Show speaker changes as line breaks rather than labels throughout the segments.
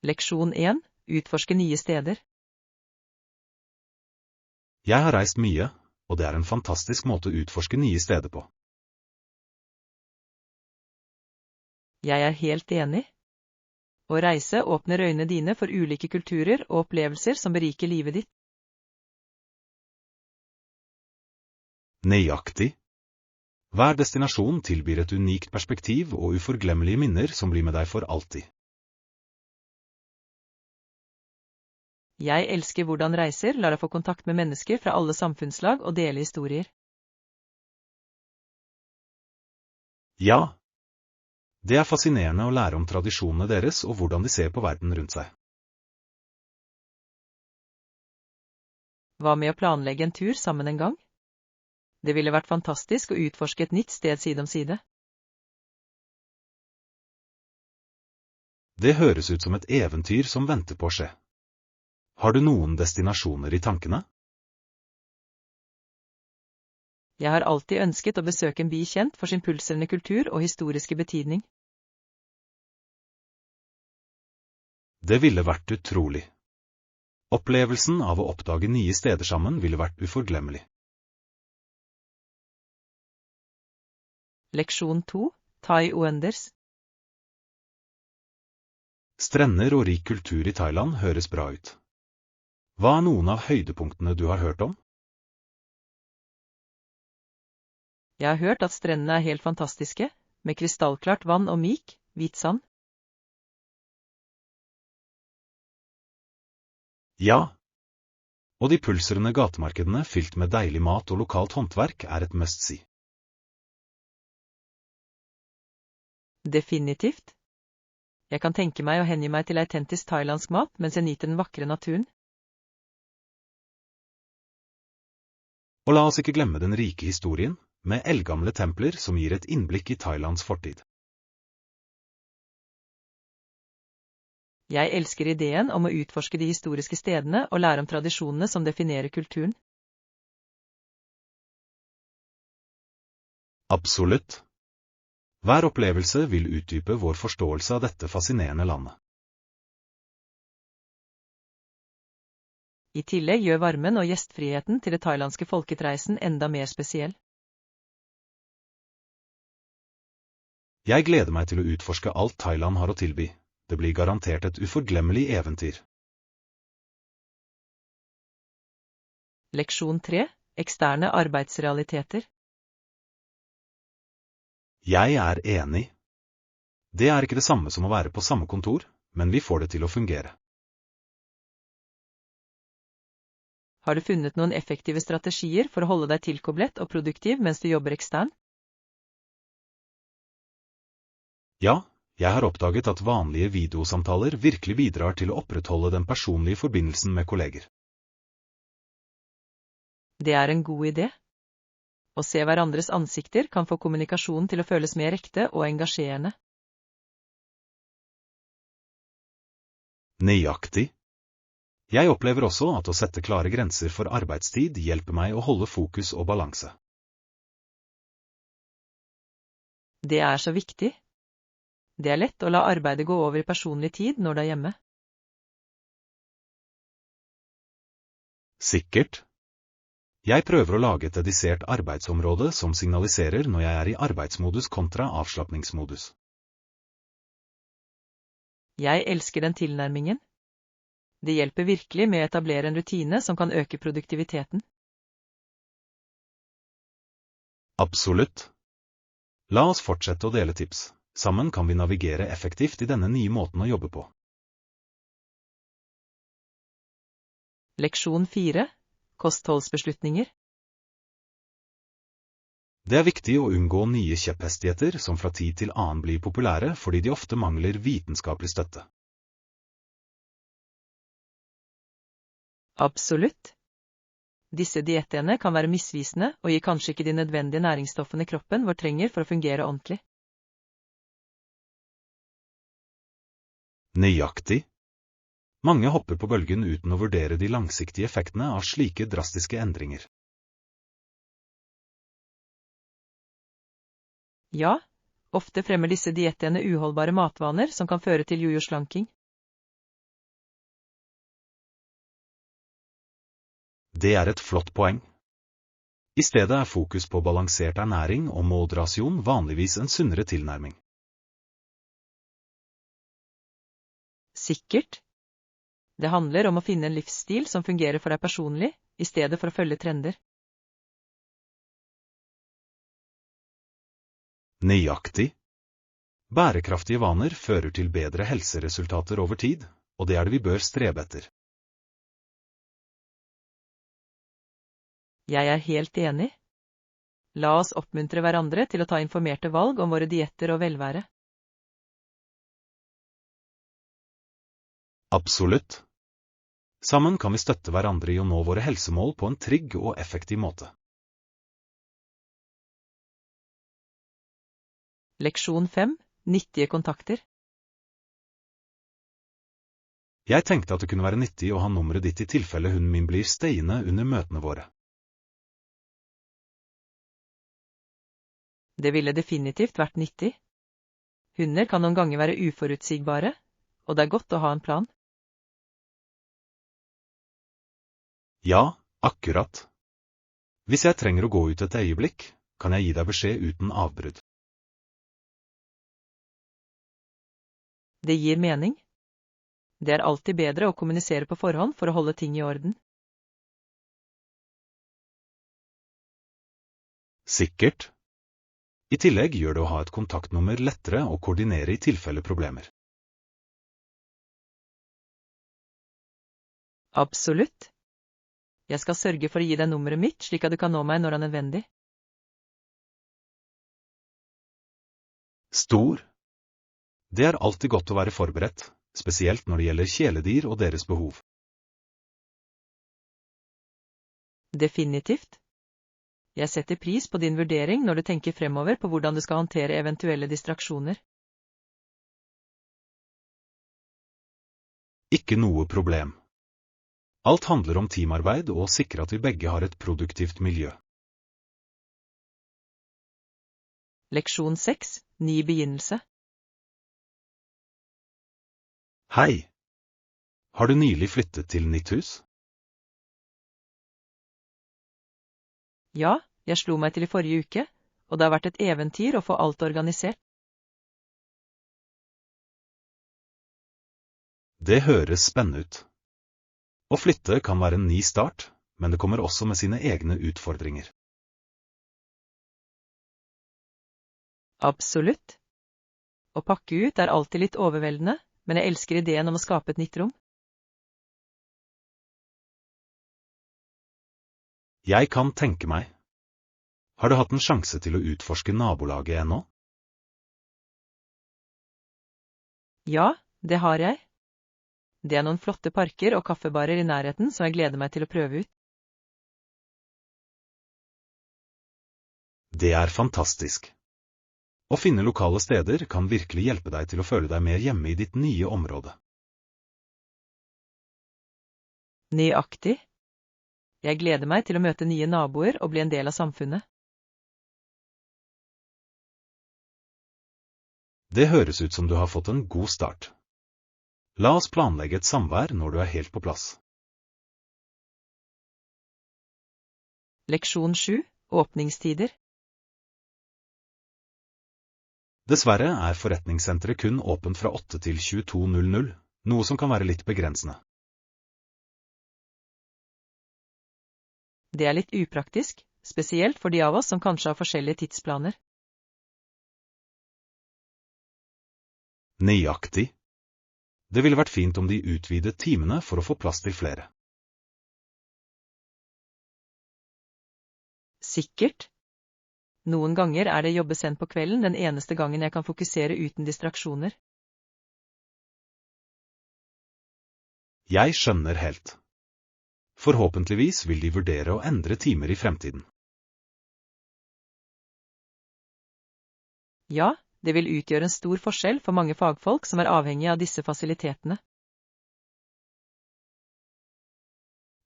Leksjon 1. Utforske nye steder.
Jeg har reist mye, og det er en fantastisk måte å utforske nye steder på.
Jeg er helt enig. Å reise åpner øynene dine for ulike kulturer og opplevelser som beriker livet ditt.
Nøyaktig. Hver destinasjon tilbyr et unikt perspektiv og uforglemmelige minner som blir med deg for alltid.
Jeg elsker hvordan reiser lar deg få kontakt med mennesker fra alle samfunnslag og dele historier.
Ja. Det er fascinerende å lære om tradisjonene deres og hvordan de ser på verden rundt seg.
Hva med å planlegge en tur sammen en gang? Det ville vært fantastisk å utforske et nytt sted side om side.
Det høres ut som et eventyr som venter på å skje. Har du noen destinasjoner i tankene?
Jeg har alltid ønsket å besøke en by kjent for sin pulserende kultur og historiske betydning.
Det ville vært utrolig. Opplevelsen av å oppdage nye steder sammen ville vært uforglemmelig.
Leksjon 2. Thai Oenders.
Strender og rik kultur i Thailand høres bra ut. Hva er noen av høydepunktene du har hørt om?
Jeg har hørt at strendene er helt fantastiske, med krystallklart vann og myk, hvit sand.
Ja. Og de pulserende gatemarkedene fylt med deilig mat og lokalt håndverk er et must-see.
Definitivt. Jeg kan tenke meg å hengi meg til autentisk thailandsk mat mens jeg nyter den vakre naturen.
Og la oss ikke glemme den rike historien, med eldgamle templer som gir et innblikk i Thailands fortid.
Jeg elsker ideen om å utforske de historiske stedene og lære om tradisjonene som definerer kulturen.
Absolutt. Hver opplevelse vil utdype vår forståelse av dette fascinerende landet.
I tillegg gjør varmen og gjestfriheten til det thailandske folketreisen enda mer spesiell.
Jeg gleder meg til å utforske alt Thailand har å tilby. Det blir garantert et uforglemmelig eventyr.
Leksjon 3. Eksterne arbeidsrealiteter.
Jeg er enig. Det er ikke det samme som å være på samme kontor, men vi får det til å fungere.
Har du funnet noen effektive strategier for å holde deg tilkoblet og produktiv mens du jobber ekstern?
Ja, jeg har oppdaget at vanlige videosamtaler virkelig bidrar til å opprettholde den personlige forbindelsen med kolleger.
Det er en god idé. Å se hverandres ansikter kan få kommunikasjonen til å føles mer ekte og engasjerende.
Nøyaktig. Jeg opplever også at å sette klare grenser for arbeidstid hjelper meg å holde fokus og balanse.
Det er så viktig. Det er lett å la arbeidet gå over i personlig tid når du er hjemme.
Sikkert. Jeg prøver å lage et dedisert arbeidsområde som signaliserer når jeg er i arbeidsmodus kontra avslapningsmodus.
Jeg elsker den tilnærmingen. Det hjelper virkelig med å etablere en rutine som kan øke produktiviteten.
Absolutt. La oss fortsette å dele tips. Sammen kan vi navigere effektivt i denne nye måten å jobbe på.
Leksjon 4. Kostholdsbeslutninger.
Det er viktig å unngå nye kjepphestigheter som fra tid til annen blir populære fordi de ofte mangler vitenskapelig støtte.
Absolutt. Disse diettene kan være misvisende og gir kanskje ikke de nødvendige næringsstoffene kroppen vår trenger for å fungere ordentlig.
Nøyaktig. Mange hopper på bølgen uten å vurdere de langsiktige effektene av slike drastiske endringer.
Ja, ofte fremmer disse diettene uholdbare matvaner som kan føre til jojo-slanking.
Det er et flott poeng. I stedet er fokus på balansert ernæring og moderasjon vanligvis en sunnere tilnærming.
Sikkert. Det handler om å finne en livsstil som fungerer for deg personlig, i stedet for å følge trender.
Nøyaktig. Bærekraftige vaner fører til bedre helseresultater over tid, og det er det vi bør strebe etter.
Jeg er helt enig. La oss oppmuntre hverandre til å ta informerte valg om våre dietter og velvære.
Absolutt. Sammen kan vi støtte hverandre i å nå våre helsemål på en trygg og effektiv måte.
Leksjon 5. Nyttige kontakter.
Jeg tenkte at det kunne være nyttig å ha nummeret ditt i tilfelle hunden min blir steiende under møtene våre.
Det ville definitivt vært nyttig. Hunder kan noen ganger være uforutsigbare, og det er godt å ha en plan.
Ja, akkurat. Hvis jeg trenger å gå ut et øyeblikk, kan jeg gi deg beskjed uten avbrudd.
Det gir mening. Det er alltid bedre å kommunisere på forhånd for å holde ting i orden.
Sikkert. I tillegg gjør det å ha et kontaktnummer lettere å koordinere i tilfelle problemer.
Absolutt. Jeg skal sørge for å gi deg nummeret mitt, slik at du kan nå meg når det er nødvendig.
Stor. Det er alltid godt å være forberedt, spesielt når det gjelder kjæledyr og deres behov.
Definitivt. Jeg setter pris på din vurdering når du tenker fremover på hvordan du skal håndtere eventuelle distraksjoner.
Ikke noe problem. Alt handler om teamarbeid og å sikre at vi begge har et produktivt miljø.
Leksjon 6. Ny begynnelse.
Hei! Har du nylig flyttet til nytt hus?
Ja, jeg slo meg til i forrige uke, og det har vært et eventyr å få alt organisert.
Det høres spennende ut. Å flytte kan være en ny start, men det kommer også med sine egne utfordringer.
Absolutt. Å pakke ut er alltid litt overveldende, men jeg elsker ideen om å skape et nytt rom.
Jeg kan tenke meg. Har du hatt en sjanse til å utforske nabolaget ennå?
Ja, det har jeg. Det er noen flotte parker og kaffebarer i nærheten som jeg gleder meg til å prøve ut.
Det er fantastisk. Å finne lokale steder kan virkelig hjelpe deg til å føle deg mer hjemme i ditt nye område.
Nøyaktig. Jeg gleder meg til å møte nye naboer og bli en del av samfunnet.
Det høres ut som du har fått en god start. La oss planlegge et samvær når du er helt på plass.
Leksjon 7. Åpningstider.
Dessverre er forretningssenteret kun åpent fra 8 til 22:00, noe som kan være litt begrensende.
Det er litt upraktisk, spesielt for de av oss som kanskje har forskjellige tidsplaner.
Nøyaktig. Det ville vært fint om de utvidet timene for å få plass til flere.
Sikkert. Noen ganger er det å jobbe sent på kvelden den eneste gangen jeg kan fokusere uten distraksjoner.
Jeg skjønner helt. Forhåpentligvis vil de vurdere å endre timer i fremtiden.
Ja, det vil utgjøre en stor forskjell for mange fagfolk som er avhengige av disse fasilitetene.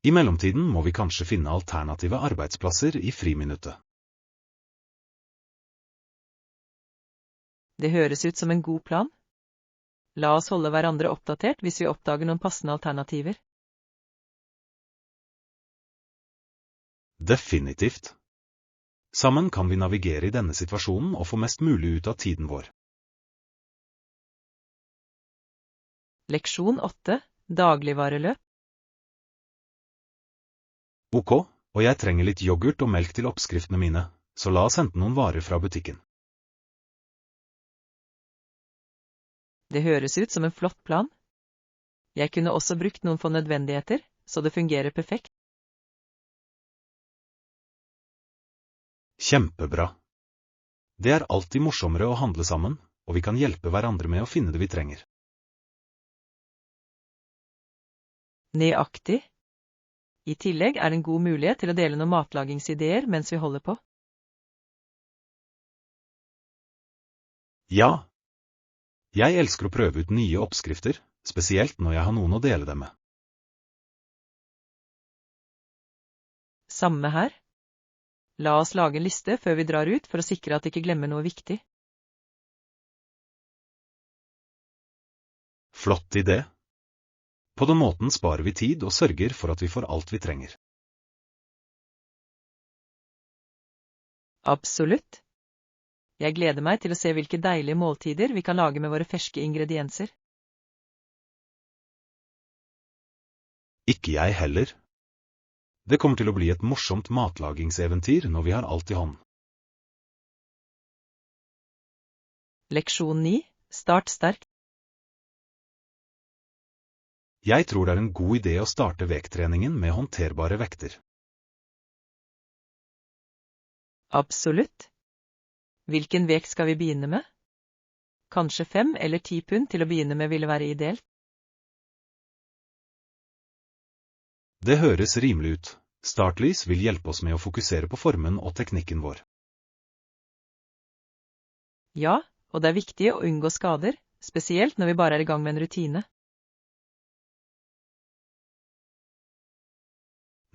I mellomtiden må vi kanskje finne alternative arbeidsplasser i friminuttet.
Det høres ut som en god plan. La oss holde hverandre oppdatert hvis vi oppdager noen passende alternativer.
Definitivt. Sammen kan vi navigere i denne situasjonen og få mest mulig ut av tiden vår.
Leksjon 8. Dagligvareløp.
Ok, og jeg trenger litt yoghurt og melk til oppskriftene mine, så la oss hente noen varer fra butikken.
Det høres ut som en flott plan. Jeg kunne også brukt noen få nødvendigheter, så det fungerer perfekt.
Kjempebra. Det er alltid morsommere å handle sammen, og vi kan hjelpe hverandre med å finne det vi trenger.
Nøyaktig. I tillegg er det en god mulighet til å dele noen matlagingsideer mens vi holder på.
Ja. Jeg elsker å prøve ut nye oppskrifter, spesielt når jeg har noen å dele dem med.
Samme her. La oss lage en liste før vi drar ut for å sikre at vi ikke glemmer noe viktig.
Flott idé. På den måten sparer vi tid og sørger for at vi får alt vi trenger.
Absolutt. Jeg gleder meg til å se hvilke deilige måltider vi kan lage med våre ferske ingredienser.
Ikke jeg heller. Det kommer til å bli et morsomt matlagingseventyr når vi har alt i hånd.
Leksjon 9. Start sterkt.
Jeg tror det er en god idé å starte vekttreningen med håndterbare vekter.
Absolutt. Hvilken vekt skal vi begynne med? Kanskje 5 eller 10 pund til å begynne med ville være ideelt?
Det høres rimelig ut. Startlys vil hjelpe oss med å fokusere på formen og teknikken vår.
Ja, og det er viktig å unngå skader, spesielt når vi bare er i gang med en rutine.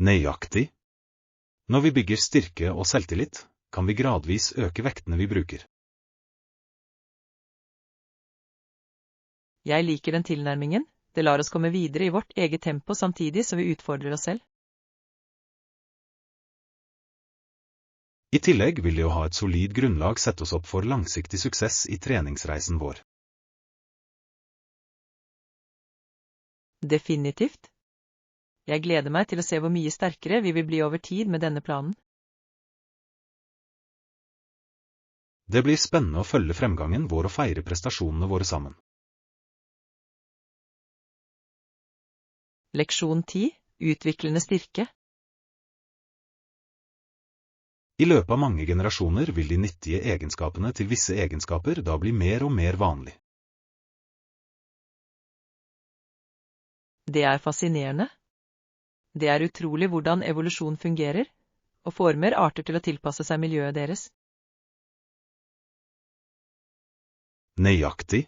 Nøyaktig. Når vi bygger styrke og selvtillit, kan vi gradvis øke vektene vi bruker.
Jeg liker den tilnærmingen. Det lar oss komme videre i vårt eget tempo samtidig som vi utfordrer oss selv.
I tillegg vil det å ha et solid grunnlag sette oss opp for langsiktig suksess i treningsreisen vår.
Definitivt. Jeg gleder meg til å se hvor mye sterkere vi vil bli over tid med denne planen.
Det blir spennende å følge fremgangen vår og feire prestasjonene våre sammen.
Leksjon 10. Utviklende styrke.
I løpet av mange generasjoner vil de nyttige egenskapene til visse egenskaper da bli mer og mer vanlig.
Det er fascinerende. Det er utrolig hvordan evolusjon fungerer, og former arter til å tilpasse seg miljøet deres.
Nøyaktig.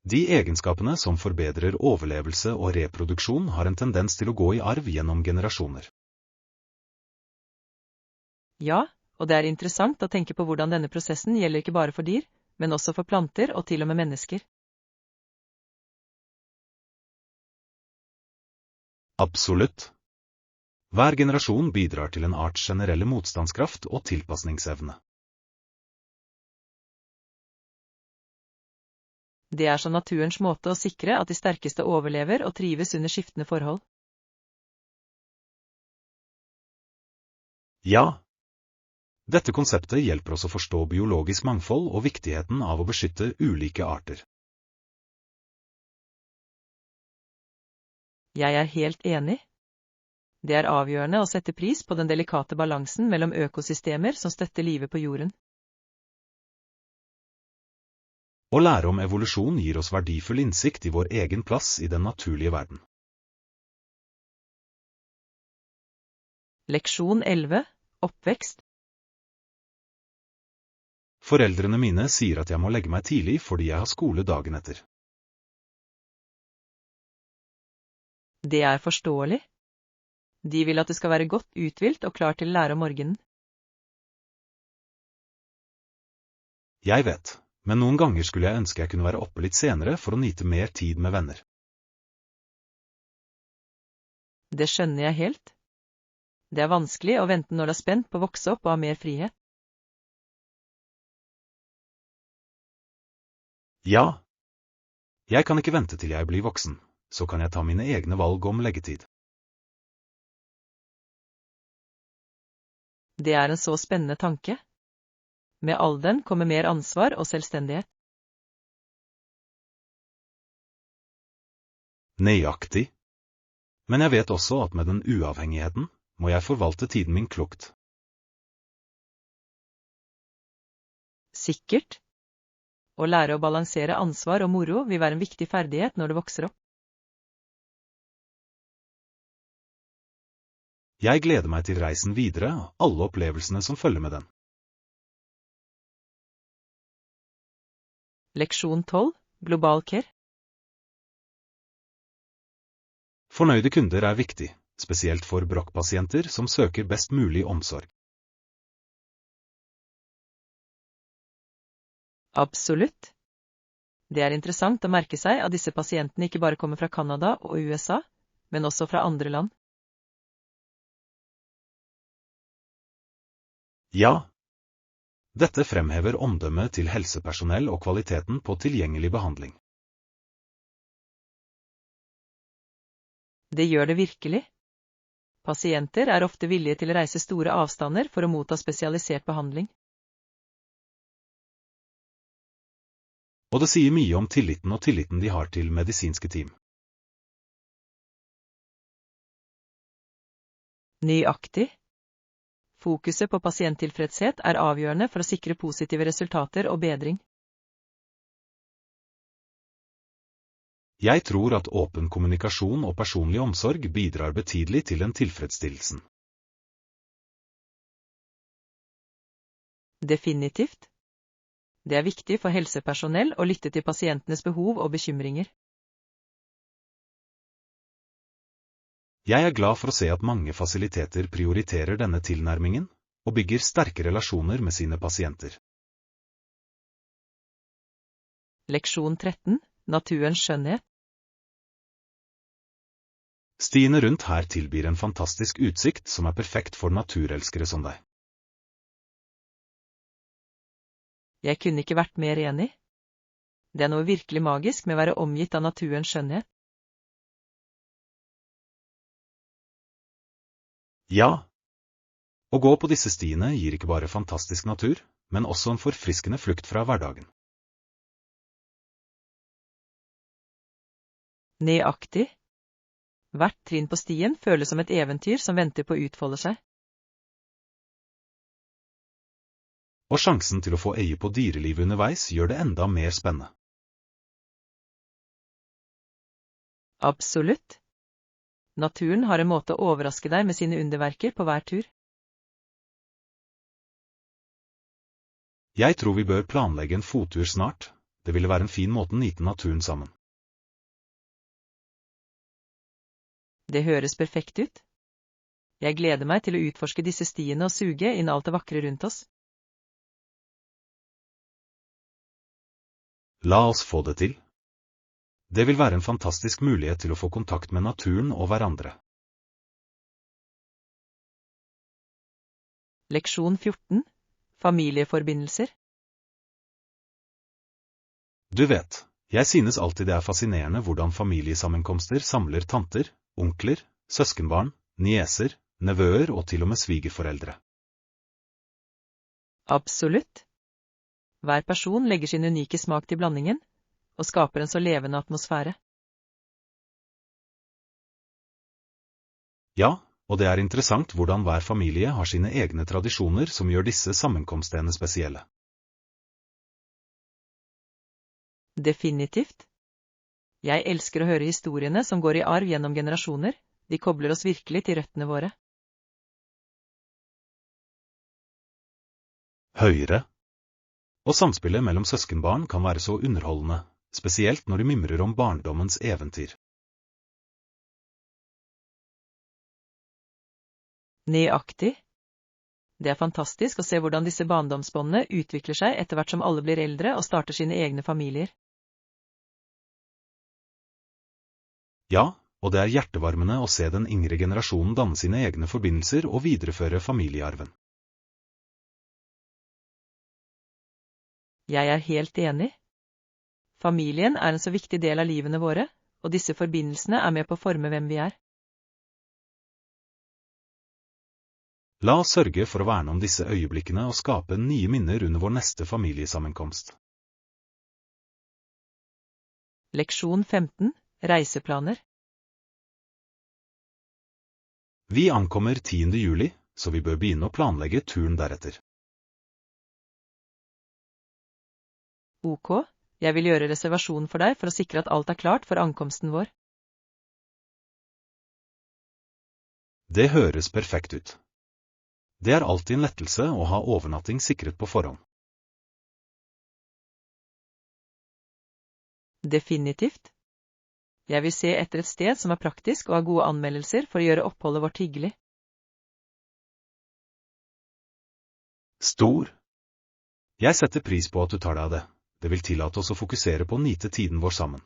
De egenskapene som forbedrer overlevelse og reproduksjon har en tendens til å gå i arv gjennom generasjoner.
Ja, og det er interessant å tenke på hvordan denne prosessen gjelder ikke bare for dyr, men også for planter og til og med mennesker.
Absolutt. Hver generasjon bidrar til en arts generelle motstandskraft og tilpasningsevne.
Det er så naturens måte å sikre at de sterkeste overlever og trives under skiftende forhold.
Ja. Dette konseptet hjelper oss å forstå biologisk mangfold og viktigheten av å beskytte ulike arter.
Jeg er helt enig. Det er avgjørende å sette pris på den delikate balansen mellom økosystemer som støtter livet på jorden.
Å lære om evolusjon gir oss verdifull innsikt i vår egen plass i den naturlige verden.
Leksjon 11. Oppvekst.
Foreldrene mine sier at jeg må legge meg tidlig fordi jeg har skole dagen etter.
Det er forståelig. De vil at du skal være godt uthvilt og klar til å lære om morgenen.
Jeg vet, men noen ganger skulle jeg ønske jeg kunne være oppe litt senere for å nyte mer tid med venner.
Det skjønner jeg helt. Det er vanskelig å vente når du er spent på å vokse opp og ha mer frihet.
Ja. Jeg kan ikke vente til jeg blir voksen, så kan jeg ta mine egne valg om leggetid.
Det er en så spennende tanke. Med alderen kommer mer ansvar og selvstendighet.
Nøyaktig. Men jeg vet også at med den uavhengigheten må jeg forvalte tiden min klokt.
Sikkert. Å lære å balansere ansvar og moro vil være en viktig ferdighet når du vokser opp.
Jeg gleder meg til reisen videre og alle opplevelsene som følger med den.
Leksjon 12. Global care.
Fornøyde kunder er viktig, spesielt for Brokk-pasienter som søker best mulig omsorg.
Absolutt. Det er interessant å merke seg at disse pasientene ikke bare kommer fra Canada og USA, men også fra andre land.
Ja. Dette fremhever omdømmet til helsepersonell og kvaliteten på tilgjengelig behandling.
Det gjør det virkelig. Pasienter er ofte villige til å reise store avstander for å motta spesialisert behandling.
Og det sier mye om tilliten de har til medisinske team.
Nøyaktig. Fokuset på pasienttilfredshet er avgjørende for å sikre positive resultater og bedring.
Jeg tror at åpen kommunikasjon og personlig omsorg bidrar betydelig til den tilfredsstillelsen.
Definitivt. Det er viktig for helsepersonell å lytte til pasientenes behov og bekymringer.
Jeg er glad for å se at mange fasiliteter prioriterer denne tilnærmingen, og bygger sterke relasjoner med sine pasienter.
Leksjon 13. Naturens skjønnhet.
Stiene rundt her tilbyr en fantastisk utsikt som er perfekt for naturelskere som deg.
Jeg kunne ikke vært mer enig. Det er noe virkelig magisk med å være omgitt av naturens skjønnhet.
Ja. Å gå på disse stiene gir ikke bare fantastisk natur, men også en forfriskende flukt fra hverdagen.
Nøyaktig. Hvert trinn på stien føles som et eventyr som venter på å utfolde seg.
Og sjansen til å få øye på dyrelivet underveis gjør det enda mer spennende.
Absolutt. Naturen har en måte å overraske deg med sine underverker på hver tur.
Jeg tror vi bør planlegge en fottur snart. Det ville være en fin måte å nyte naturen sammen.
Det høres perfekt ut. Jeg gleder meg til å utforske disse stiene og suge inn alt det vakre rundt oss.
La oss få det til. Det vil være en fantastisk mulighet til å få kontakt med naturen og hverandre.
Leksjon 14. Familieforbindelser.
Du vet, jeg synes alltid det er fascinerende hvordan familiesammenkomster samler tanter, onkler, søskenbarn, nieser, nevøer og til og med svigerforeldre.
Absolutt. Hver person legger sin unike smak til blandingen, og skaper en så levende atmosfære.
Ja, og det er interessant hvordan hver familie har sine egne tradisjoner som gjør disse sammenkomstene spesielle.
Definitivt. Jeg elsker å høre historiene som går i arv gjennom generasjoner, de kobler oss virkelig til røttene våre.
Høyre. Og samspillet mellom søskenbarn kan være så underholdende, spesielt når de mimrer om barndommens eventyr.
Nøyaktig. Det er fantastisk å se hvordan disse barndomsbåndene utvikler seg etter hvert som alle blir eldre og starter sine egne familier.
Ja, og det er hjertevarmende å se den yngre generasjonen danne sine egne forbindelser og videreføre familiearven.
Jeg er helt enig. Familien er en så viktig del av livene våre, og disse forbindelsene er med på å forme hvem vi er.
La oss sørge for å verne om disse øyeblikkene og skape nye minner under vår neste familiesammenkomst.
Leksjon 15. Reiseplaner.
Vi ankommer 10. juli, så vi bør begynne å planlegge turen deretter.
Ok, jeg vil gjøre reservasjon for deg for å sikre at alt er klart for ankomsten vår.
Det høres perfekt ut. Det er alltid en lettelse å ha overnatting sikret på forhånd.
Definitivt. Jeg vil se etter et sted som er praktisk og har gode anmeldelser for å gjøre oppholdet vårt hyggelig.
Stor. Jeg setter pris på at du tar deg av det. Det vil tillate oss å fokusere på å nyte tiden vår sammen.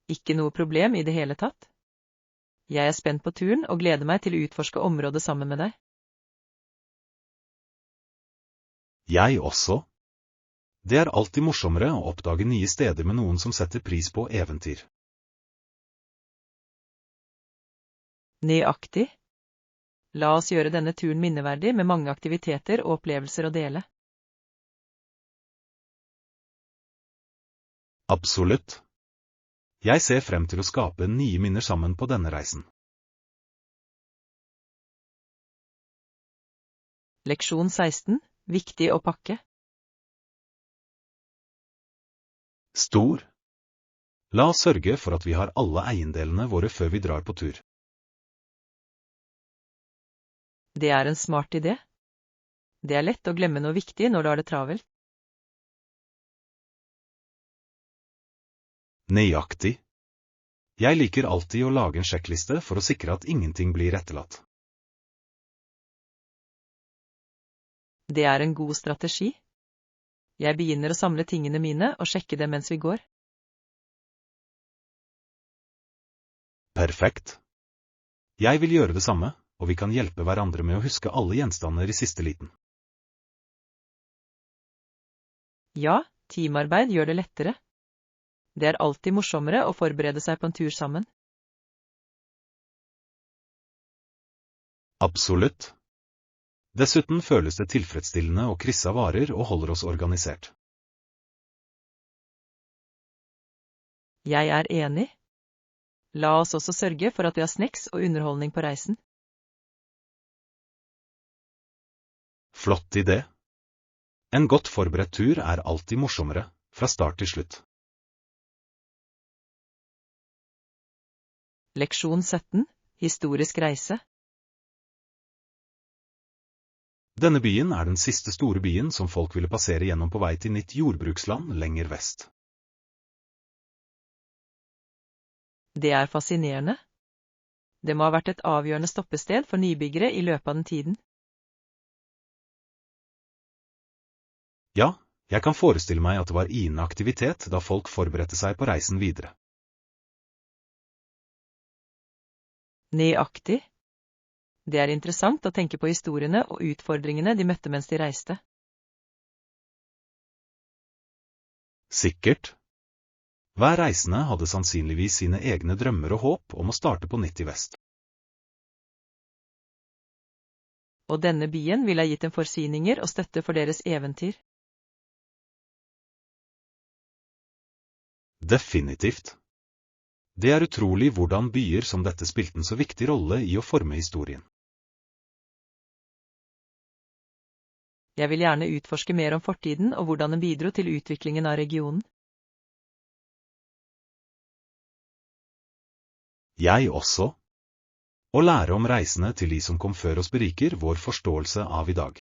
Ikke noe problem i det hele tatt. Jeg er spent på turen og gleder meg til å utforske området sammen med deg.
Jeg også. Det er alltid morsommere å oppdage nye steder med noen som setter pris på eventyr.
Nøyaktig. La oss gjøre denne turen minneverdig med mange aktiviteter og opplevelser å dele.
Absolutt. Jeg ser frem til å skape nye minner sammen på denne reisen.
Leksjon 16. Viktig å pakke.
Stor. La oss sørge for at vi har alle eiendelene våre før vi drar på tur.
Det er en smart idé. Det er lett å glemme noe viktig når du har det travelt.
Nøyaktig. Jeg liker alltid å lage en sjekkliste for å sikre at ingenting blir etterlatt.
Det er en god strategi. Jeg begynner å samle tingene mine og sjekke dem mens vi går.
Perfekt. Jeg vil gjøre det samme, og vi kan hjelpe hverandre med å huske alle gjenstander i siste liten.
Ja, teamarbeid gjør det lettere. Det er alltid morsommere å forberede seg på en tur sammen.
Absolutt. Dessuten føles det tilfredsstillende å krysse av varer og holder oss organisert.
Jeg er enig. La oss også sørge for at vi har snacks og underholdning på reisen.
Flott idé. En godt forberedt tur er alltid morsommere, fra start til slutt.
Leksjon 17. Historisk reise.
Denne byen er den siste store byen som folk ville passere gjennom på vei til nytt jordbruksland lenger vest.
Det er fascinerende. Det må ha vært et avgjørende stoppested for nybyggere i løpet av den tiden.
Ja, jeg kan forestille meg at det var ivende aktivitet da folk forberedte seg på reisen videre.
Nøyaktig. Det er interessant å tenke på historiene og utfordringene de møtte mens de reiste.
Sikkert. Hver reisende hadde sannsynligvis sine egne drømmer og håp om å starte på nytt i vest.
Og denne byen ville ha gitt dem forsyninger og støtte for deres eventyr.
Definitivt. Det er utrolig hvordan byer som dette spilte en så viktig rolle i å forme historien.
Jeg vil gjerne utforske mer om fortiden og hvordan den bidro til utviklingen av regionen.
Jeg også. Å lære om reisene til de som kom før oss beriker vår forståelse av i dag.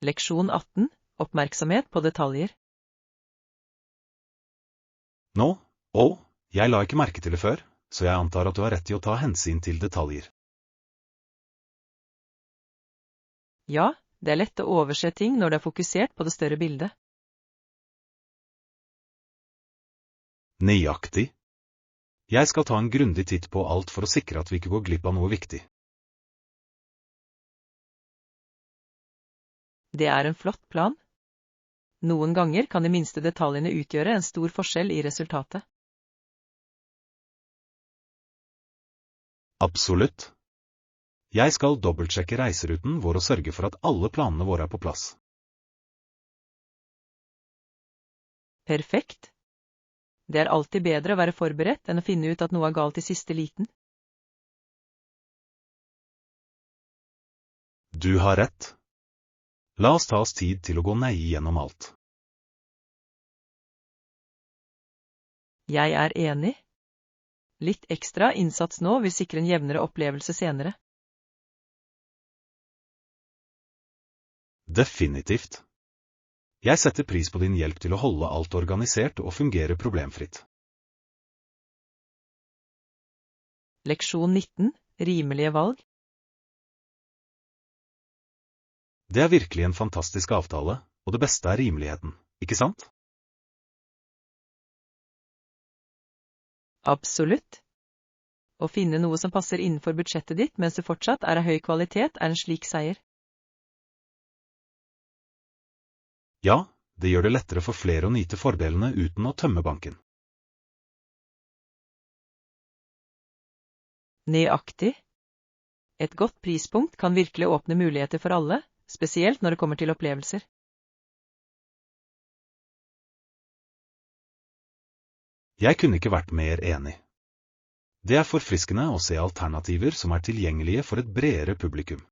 Leksjon 18. Oppmerksomhet på detaljer.
Nå, jeg la ikke merke til det før, så jeg antar at du har rett i å ta hensyn til detaljer.
Ja, det er lett å overse ting når du er fokusert på det større bildet.
Nøyaktig. Jeg skal ta en grundig titt på alt for å sikre at vi ikke går glipp av noe viktig.
Det er en flott plan. Noen ganger kan de minste detaljene utgjøre en stor forskjell i resultatet.
Absolutt. Jeg skal dobbeltsjekke reiseruten vår og sørge for at alle planene våre er på plass.
Perfekt. Det er alltid bedre å være forberedt enn å finne ut at noe er galt i siste liten.
Du har rett. La oss ta oss tid til å gå nøye gjennom alt.
Jeg er enig. Litt ekstra innsats nå vil sikre en jevnere opplevelse senere.
Definitivt. Jeg setter pris på din hjelp til å holde alt organisert og fungere problemfritt.
Leksjon 19. Rimelige valg.
Det er virkelig en fantastisk avtale, og det beste er rimeligheten, ikke sant?
Absolutt. Å finne noe som passer innenfor budsjettet ditt mens du fortsatt er av høy kvalitet, er en slik seier.
Ja, det gjør det lettere for flere å nyte fordelene uten å tømme banken.
Nøyaktig. Et godt prispunkt kan virkelig åpne muligheter for alle, spesielt når det kommer til opplevelser.
Jeg kunne ikke vært mer enig. Det er forfriskende å se alternativer som er tilgjengelige for et bredere publikum.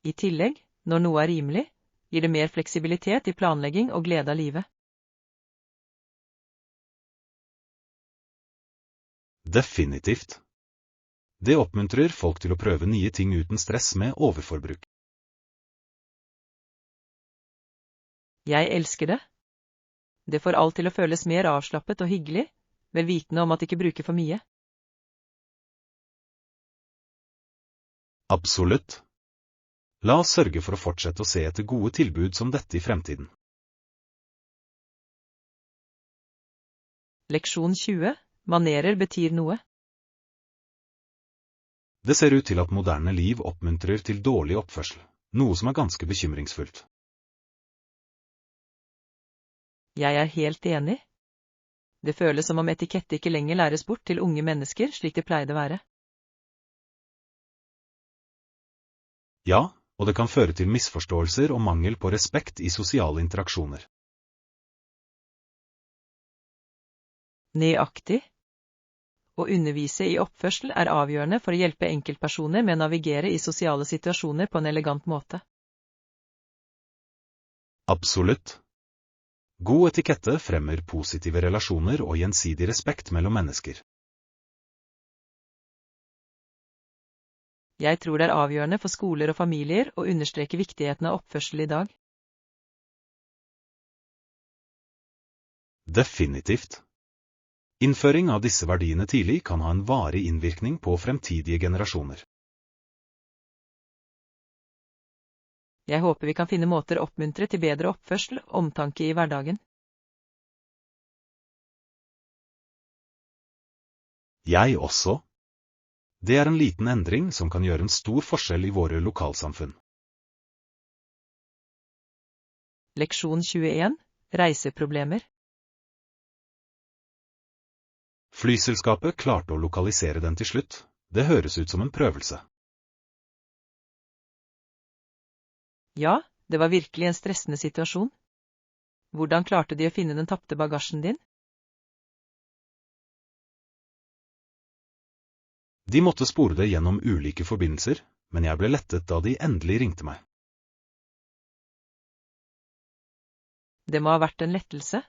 I tillegg, når noe er rimelig, gir det mer fleksibilitet i planlegging og glede av livet.
Definitivt. Det oppmuntrer folk til å prøve nye ting uten stress med overforbruk.
Jeg elsker det. Det får alt til å føles mer avslappet og hyggelig, vel vitende om at ikke bruker for mye.
Absolutt. La oss sørge for å fortsette å se etter gode tilbud som dette i fremtiden.
Leksjon 20. Manerer betyr noe.
Det ser ut til at moderne liv oppmuntrer til dårlig oppførsel, noe som er ganske bekymringsfullt.
Jeg er helt enig. Det føles som om etikette ikke lenger læres bort til unge mennesker slik det pleide å være.
Ja, og det kan føre til misforståelser og mangel på respekt i sosiale interaksjoner.
Nøyaktig. Å undervise i oppførsel er avgjørende for å hjelpe enkeltpersoner med å navigere i sosiale situasjoner på en elegant måte.
Absolutt. God etikette fremmer positive relasjoner og gjensidig respekt mellom mennesker.
Jeg tror det er avgjørende for skoler og familier å understreke viktigheten av oppførsel i dag.
Definitivt. Innføring av disse verdiene tidlig kan ha en varig innvirkning på fremtidige generasjoner.
Jeg håper vi kan finne måter å oppmuntre til bedre oppførsel og omtanke i hverdagen.
Jeg også. Det er en liten endring som kan gjøre en stor forskjell i våre lokalsamfunn.
Leksjon 21. Reiseproblemer.
Flyselskapet klarte å lokalisere den til slutt. Det høres ut som en prøvelse.
Ja, det var virkelig en stressende situasjon. Hvordan klarte de å finne den tapte bagasjen din?
De måtte spore det gjennom ulike forbindelser, men jeg ble lettet da de endelig ringte meg.
Det må ha vært en lettelse.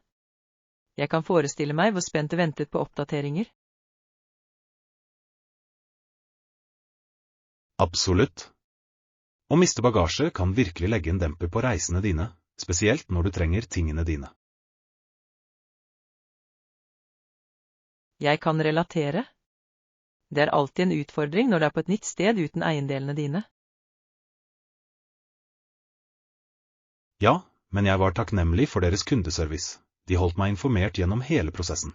Jeg kan forestille meg hvor spent du ventet på oppdateringer.
Absolutt. Å miste bagasje kan virkelig legge en demper på reisene dine, spesielt når du trenger tingene dine.
Jeg kan relatere. Det er alltid en utfordring når du er på et nytt sted uten eiendelene dine.
Ja, men jeg var takknemlig for deres kundeservice. De holdt meg informert gjennom hele prosessen.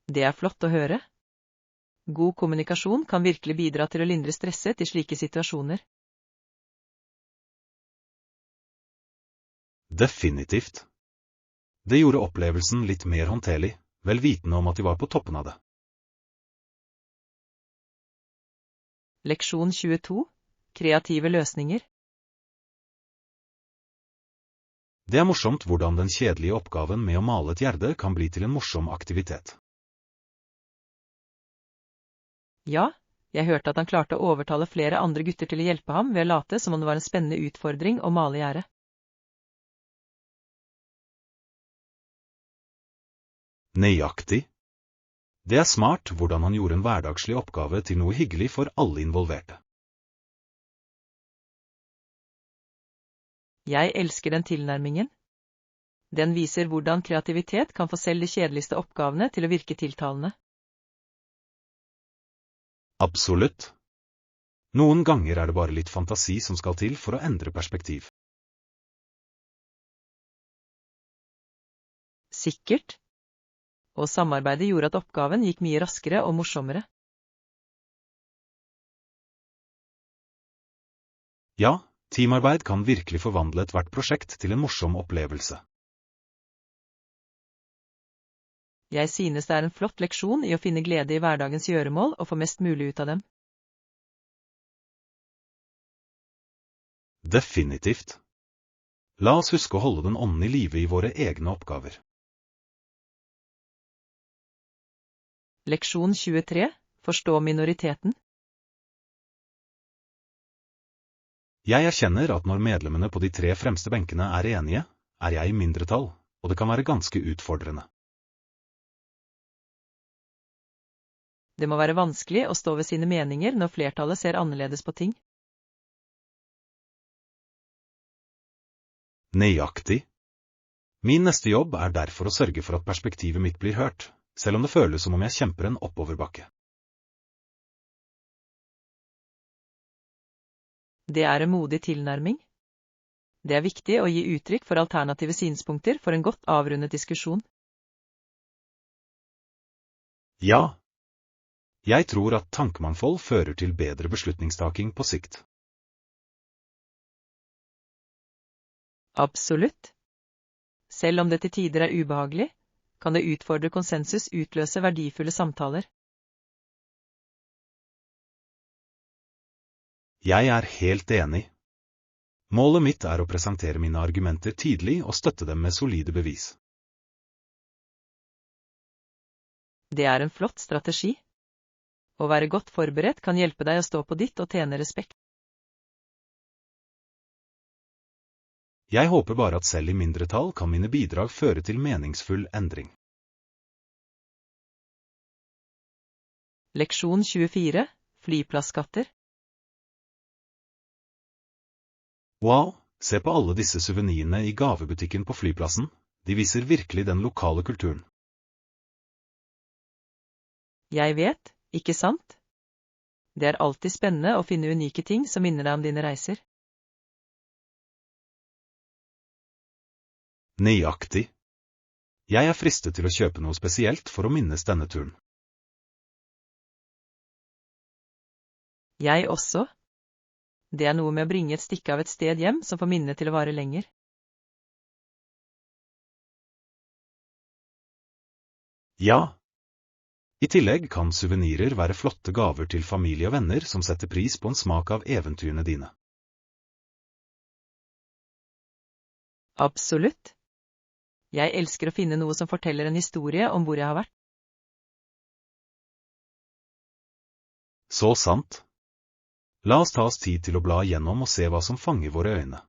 Det er flott å høre. God kommunikasjon kan virkelig bidra til å lindre stresset i slike situasjoner.
Definitivt. Det gjorde opplevelsen litt mer håndterlig, vel vitende om at de var på toppen av det.
Leksjon 22. Kreative løsninger.
Det er morsomt hvordan den kjedelige oppgaven med å male et gjerde kan bli til en morsom aktivitet.
Ja, jeg hørte at han klarte å overtale flere andre gutter til å hjelpe ham ved å late som om det var en spennende utfordring å male gjerdet.
Nøyaktig. Det er smart hvordan han gjorde en hverdagslig oppgave til noe hyggelig for alle involverte.
Jeg elsker den tilnærmingen. Den viser hvordan kreativitet kan få selv de kjedeligste oppgavene til å virke tiltalende.
Absolutt. Noen ganger er det bare litt fantasi som skal til for å endre perspektiv.
Sikkert. Og samarbeidet gjorde at oppgaven gikk mye raskere og morsommere.
Ja, teamarbeid kan virkelig forvandle ethvert prosjekt til en morsom opplevelse.
Jeg synes det er en flott leksjon i å finne glede i hverdagens gjøremål og få mest mulig ut av dem.
Definitivt. La oss huske å holde den ånden i live i våre egne oppgaver.
Leksjon 23. Forstå minoriteten.
Jeg erkjenner at når medlemmene på de 3 fremste benkene er enige, er jeg i mindretall, og det kan være ganske utfordrende.
Det må være vanskelig å stå ved sine meninger når flertallet ser annerledes på ting.
Nøyaktig. Min neste jobb er derfor å sørge for at perspektivet mitt blir hørt, selv om det føles som om jeg kjemper en oppoverbakke.
Det er en modig tilnærming. Det er viktig å gi uttrykk for alternative synspunkter for en godt avrundet diskusjon.
Ja. Jeg tror at tankemangfold fører til bedre beslutningstaking på sikt.
Absolutt. Selv om det til tider er ubehagelig, kan det utfordre konsensus utløse verdifulle samtaler.
Jeg er helt enig. Målet mitt er å presentere mine argumenter tidlig og støtte dem med solide bevis.
Det er en flott strategi. Å være godt forberedt kan hjelpe deg å stå på ditt og tjene respekt.
Jeg håper bare at selv i mindretall kan mine bidrag føre til meningsfull endring.
Leksjon 24. Flyplasskatter.
Wow, se på alle disse suvenirene i gavebutikken på flyplassen, de viser virkelig den lokale kulturen.
Jeg vet, ikke sant? Det er alltid spennende å finne unike ting som minner deg om dine reiser.
Nøyaktig. Jeg er fristet til å kjøpe noe spesielt for å minnes denne turen.
Jeg også. Det er noe med å bringe et stykke av et sted hjem som får minnet til å vare lenger.
Ja. I tillegg kan suvenirer være flotte gaver til familie og venner som setter pris på en smak av eventyrene dine.
Absolutt. Jeg elsker å finne noe som forteller en historie om hvor jeg har vært.
Så sant. La oss ta oss tid til å bla igjennom og se hva som fanger våre øyne.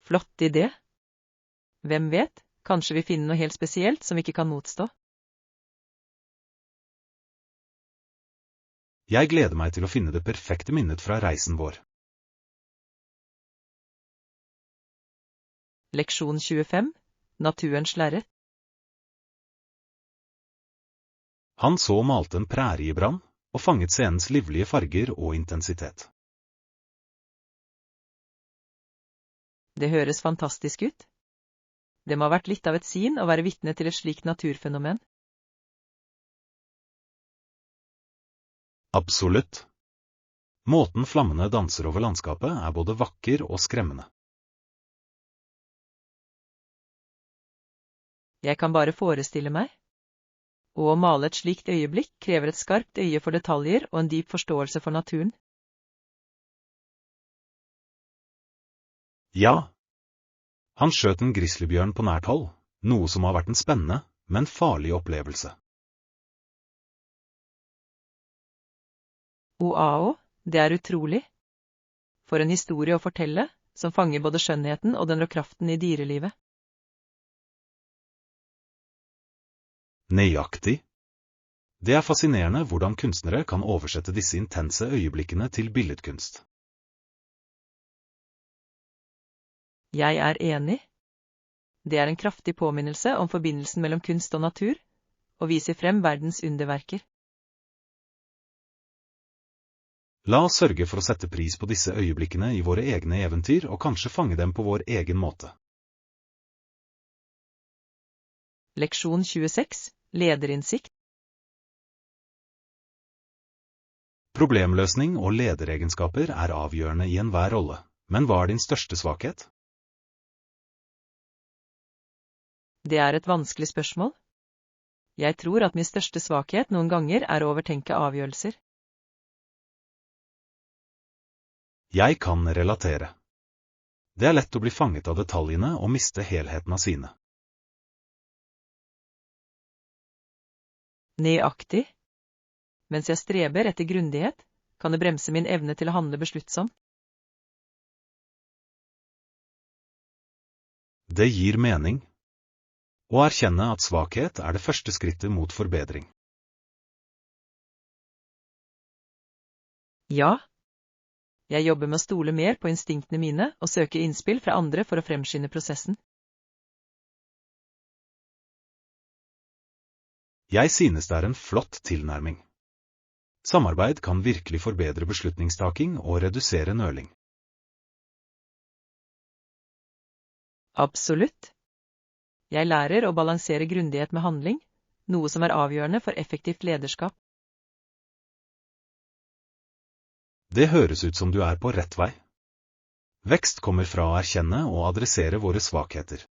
Flott idé. Hvem vet, kanskje vi finner noe helt spesielt som vi ikke kan motstå.
Jeg gleder meg til å finne det perfekte minnet fra reisen vår.
Leksjon 25. Naturens lerret.
Han så malte en præriebrann, og fanget scenens livlige farger og intensitet.
Det høres fantastisk ut. Det må ha vært litt av et syn å være vitne til et slikt naturfenomen.
Absolutt. Måten flammene danser over landskapet er både vakker og skremmende.
Jeg kan bare forestille meg. Og å male et slikt øyeblikk krever et skarpt øye for detaljer og en dyp forståelse for naturen.
Ja. Han skjøt en grizzlybjørn på nært hold, noe som har vært en spennende, men farlig opplevelse.
Wow, det er utrolig. For en historie å fortelle, som fanger både skjønnheten og den rå kraften i dyrelivet.
Nøyaktig. Det er fascinerende hvordan kunstnere kan oversette disse intense øyeblikkene til billedkunst.
Jeg er enig. Det er en kraftig påminnelse om forbindelsen mellom kunst og natur, og viser frem verdens underverker.
La oss sørge for å sette pris på disse øyeblikkene i våre egne eventyr og kanskje fange dem på vår egen måte.
Leksjon 26. Lederinnsikt.
Problemløsning og lederegenskaper er avgjørende i enhver rolle, men hva er din største svakhet?
Det er et vanskelig spørsmål. Jeg tror at min største svakhet noen ganger er å overtenke avgjørelser.
Jeg kan relatere. Det er lett å bli fanget av detaljene og miste helheten av syne.
Nøyaktig. Mens jeg streber etter grundighet, kan det bremse min evne til å handle besluttsomt.
Det gir mening. Å erkjenne at svakhet er det første skrittet mot forbedring.
Ja. Jeg jobber med å stole mer på instinktene mine og søker innspill fra andre for å fremskynde prosessen.
Jeg synes det er en flott tilnærming. Samarbeid kan virkelig forbedre beslutningstaking og redusere nøling.
Absolutt. Jeg lærer å balansere grundighet med handling, noe som er avgjørende for effektivt lederskap.
Det høres ut som du er på rett vei. Vekst kommer fra å erkjenne og adressere våre svakheter.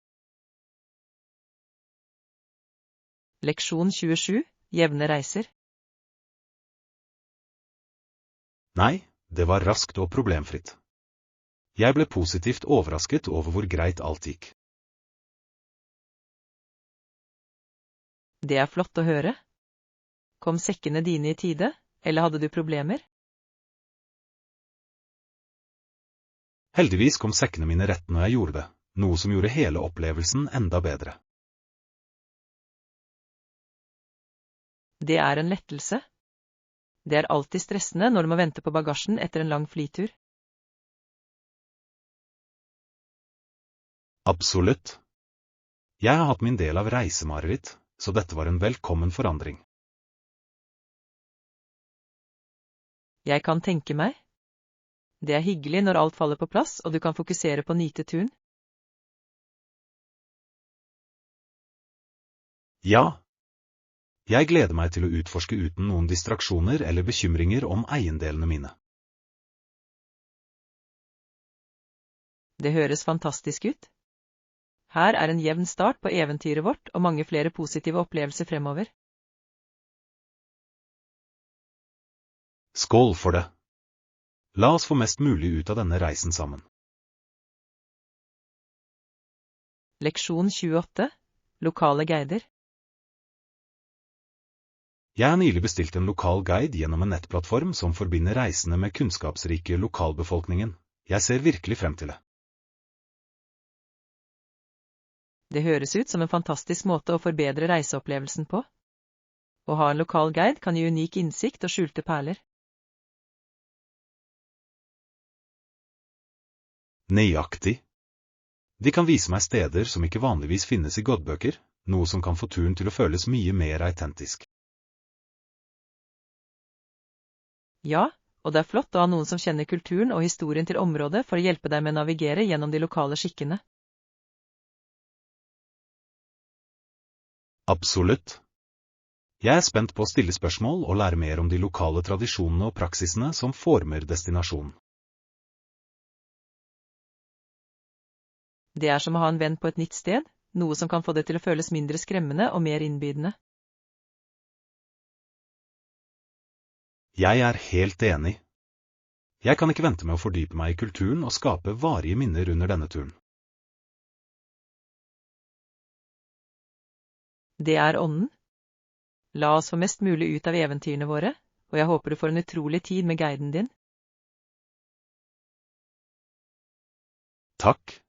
Leksjon 27. Jevne reiser.
Nei, det var raskt og problemfritt. Jeg ble positivt overrasket over hvor greit alt gikk.
Det er flott å høre. Kom sekkene dine i tide, eller hadde du problemer?
Heldigvis kom sekkene mine rett når jeg gjorde det, noe som gjorde hele opplevelsen enda bedre.
Det er en lettelse. Det er alltid stressende når du må vente på bagasjen etter en lang flytur.
Absolutt. Jeg har hatt min del av reisemareritt, så dette var en velkommen forandring.
Jeg kan tenke meg. Det er hyggelig når alt faller på plass og du kan fokusere på å nyte turen.
Ja. Jeg gleder meg til å utforske uten noen distraksjoner eller bekymringer om eiendelene mine.
Det høres fantastisk ut. Her er en jevn start på eventyret vårt og mange flere positive opplevelser fremover.
Skål for det! La oss få mest mulig ut av denne reisen sammen.
Leksjon 28. Lokale guider.
Jeg har nylig bestilt en lokal guide gjennom en nettplattform som forbinder reisende med kunnskapsrike lokalbefolkningen. Jeg ser virkelig frem til det.
Det høres ut som en fantastisk måte å forbedre reiseopplevelsen på. Å ha en lokal guide kan gi unik innsikt og skjulte perler.
Nøyaktig. De kan vise meg steder som ikke vanligvis finnes i godbøker, noe som kan få turen til å føles mye mer autentisk.
Ja, og det er flott å ha noen som kjenner kulturen og historien til området for å hjelpe deg med å navigere gjennom de lokale skikkene.
Absolutt. Jeg er spent på å stille spørsmål og lære mer om de lokale tradisjonene og praksisene som former destinasjonen.
Det er som å ha en venn på et nytt sted, noe som kan få det til å føles mindre skremmende og mer innbydende.
Jeg er helt enig. Jeg kan ikke vente med å fordype meg i kulturen og skape varige minner under denne turen.
Det er ånden. La oss få mest mulig ut av eventyrene våre, og jeg håper du får en utrolig tid med guiden din.
Takk.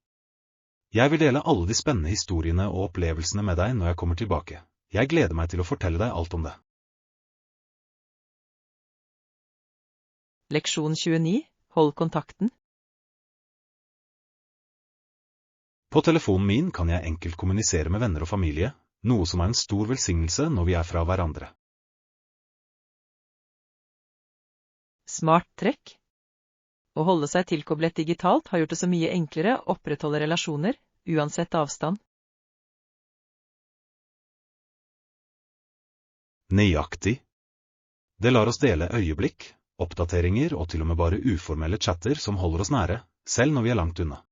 Jeg vil dele alle de spennende historiene og opplevelsene med deg når jeg kommer tilbake. Jeg gleder meg til å fortelle deg alt om det.
Leksjon 29. Hold kontakten.
På telefonen min kan jeg enkelt kommunisere med venner og familie, noe som er en stor velsignelse når vi er fra hverandre.
Smart trekk. Å holde seg tilkoblet digitalt har gjort det så mye enklere å opprettholde relasjoner, uansett avstand.
Nøyaktig. Det lar oss dele øyeblikk, oppdateringer og til og med bare uformelle chatter som holder oss nære, selv når vi er langt unna.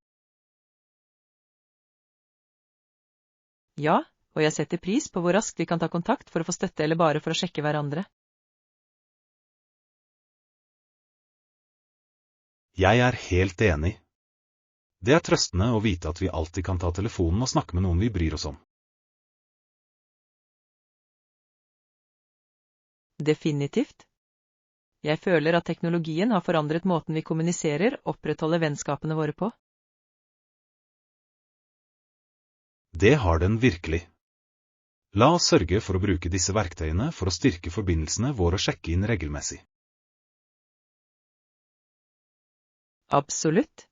Ja, og jeg setter pris på hvor raskt vi kan ta kontakt for å få støtte eller bare for å sjekke hverandre.
Jeg er helt enig. Det er trøstende å vite at vi alltid kan ta telefonen og snakke med noen vi bryr oss om.
Definitivt. Jeg føler at teknologien har forandret måten vi kommuniserer og opprettholder vennskapene våre på.
Det har den virkelig. La oss sørge for å bruke disse verktøyene for å styrke forbindelsene våre og sjekke inn regelmessig.
Absolutt.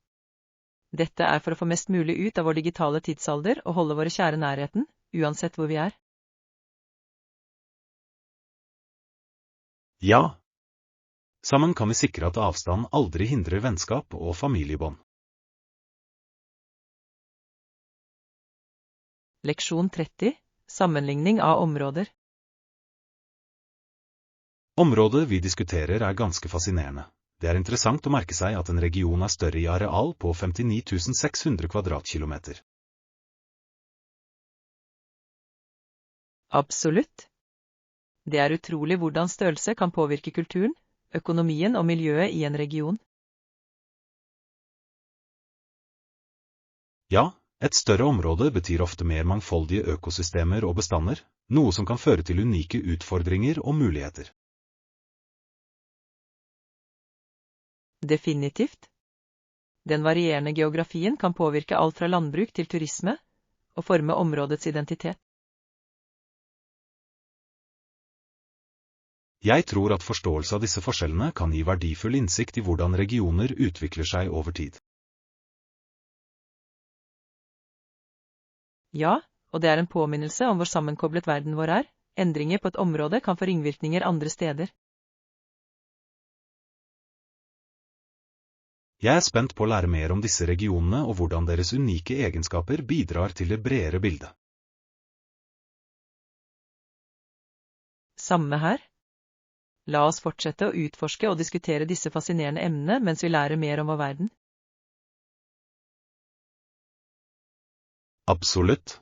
Dette er for å få mest mulig ut av vår digitale tidsalder og holde våre kjære nærheten, uansett hvor vi er.
Ja. Sammen kan vi sikre at avstand aldri hindrer vennskap og familiebånd.
Leksjon 30. Sammenligning av områder.
Området vi diskuterer er ganske fascinerende. Det er interessant å merke seg at en region er større i areal på 59 600 kvadratkilometer.
Absolutt. Det er utrolig hvordan størrelse kan påvirke kulturen, økonomien og miljøet i en region.
Ja, et større område betyr ofte mer mangfoldige økosystemer og bestander, noe som kan føre til unike utfordringer og muligheter.
Definitivt. Den varierende geografien kan påvirke alt fra landbruk til turisme, og forme områdets identitet.
Jeg tror at forståelse av disse forskjellene kan gi verdifull innsikt i hvordan regioner utvikler seg over tid.
Ja, og det er en påminnelse om hvor sammenkoblet verden vår er. Endringer på et område kan få ringvirkninger andre steder.
Jeg er spent på å lære mer om disse regionene og hvordan deres unike egenskaper bidrar til det bredere bildet.
Samme her. La oss fortsette å utforske og diskutere disse fascinerende emnene mens vi lærer mer om vår verden.
Absolutt.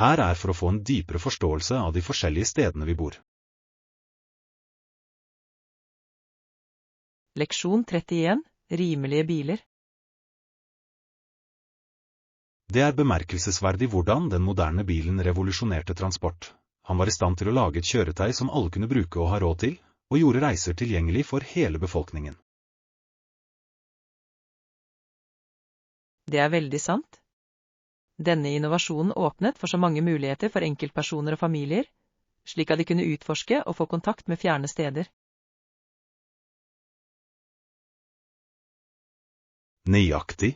Her er for å få en dypere forståelse av de forskjellige stedene vi bor.
Leksjon 31. Rimelige biler.
Det er bemerkelsesverdig hvordan den moderne bilen revolusjonerte transport. Han var i stand til å lage et kjøretøy som alle kunne bruke og ha råd til, og gjorde reiser tilgjengelig for hele befolkningen.
Det er veldig sant. Denne innovasjonen åpnet for så mange muligheter for enkeltpersoner og familier, slik at de kunne utforske og få kontakt med fjerne steder.
Nøyaktig.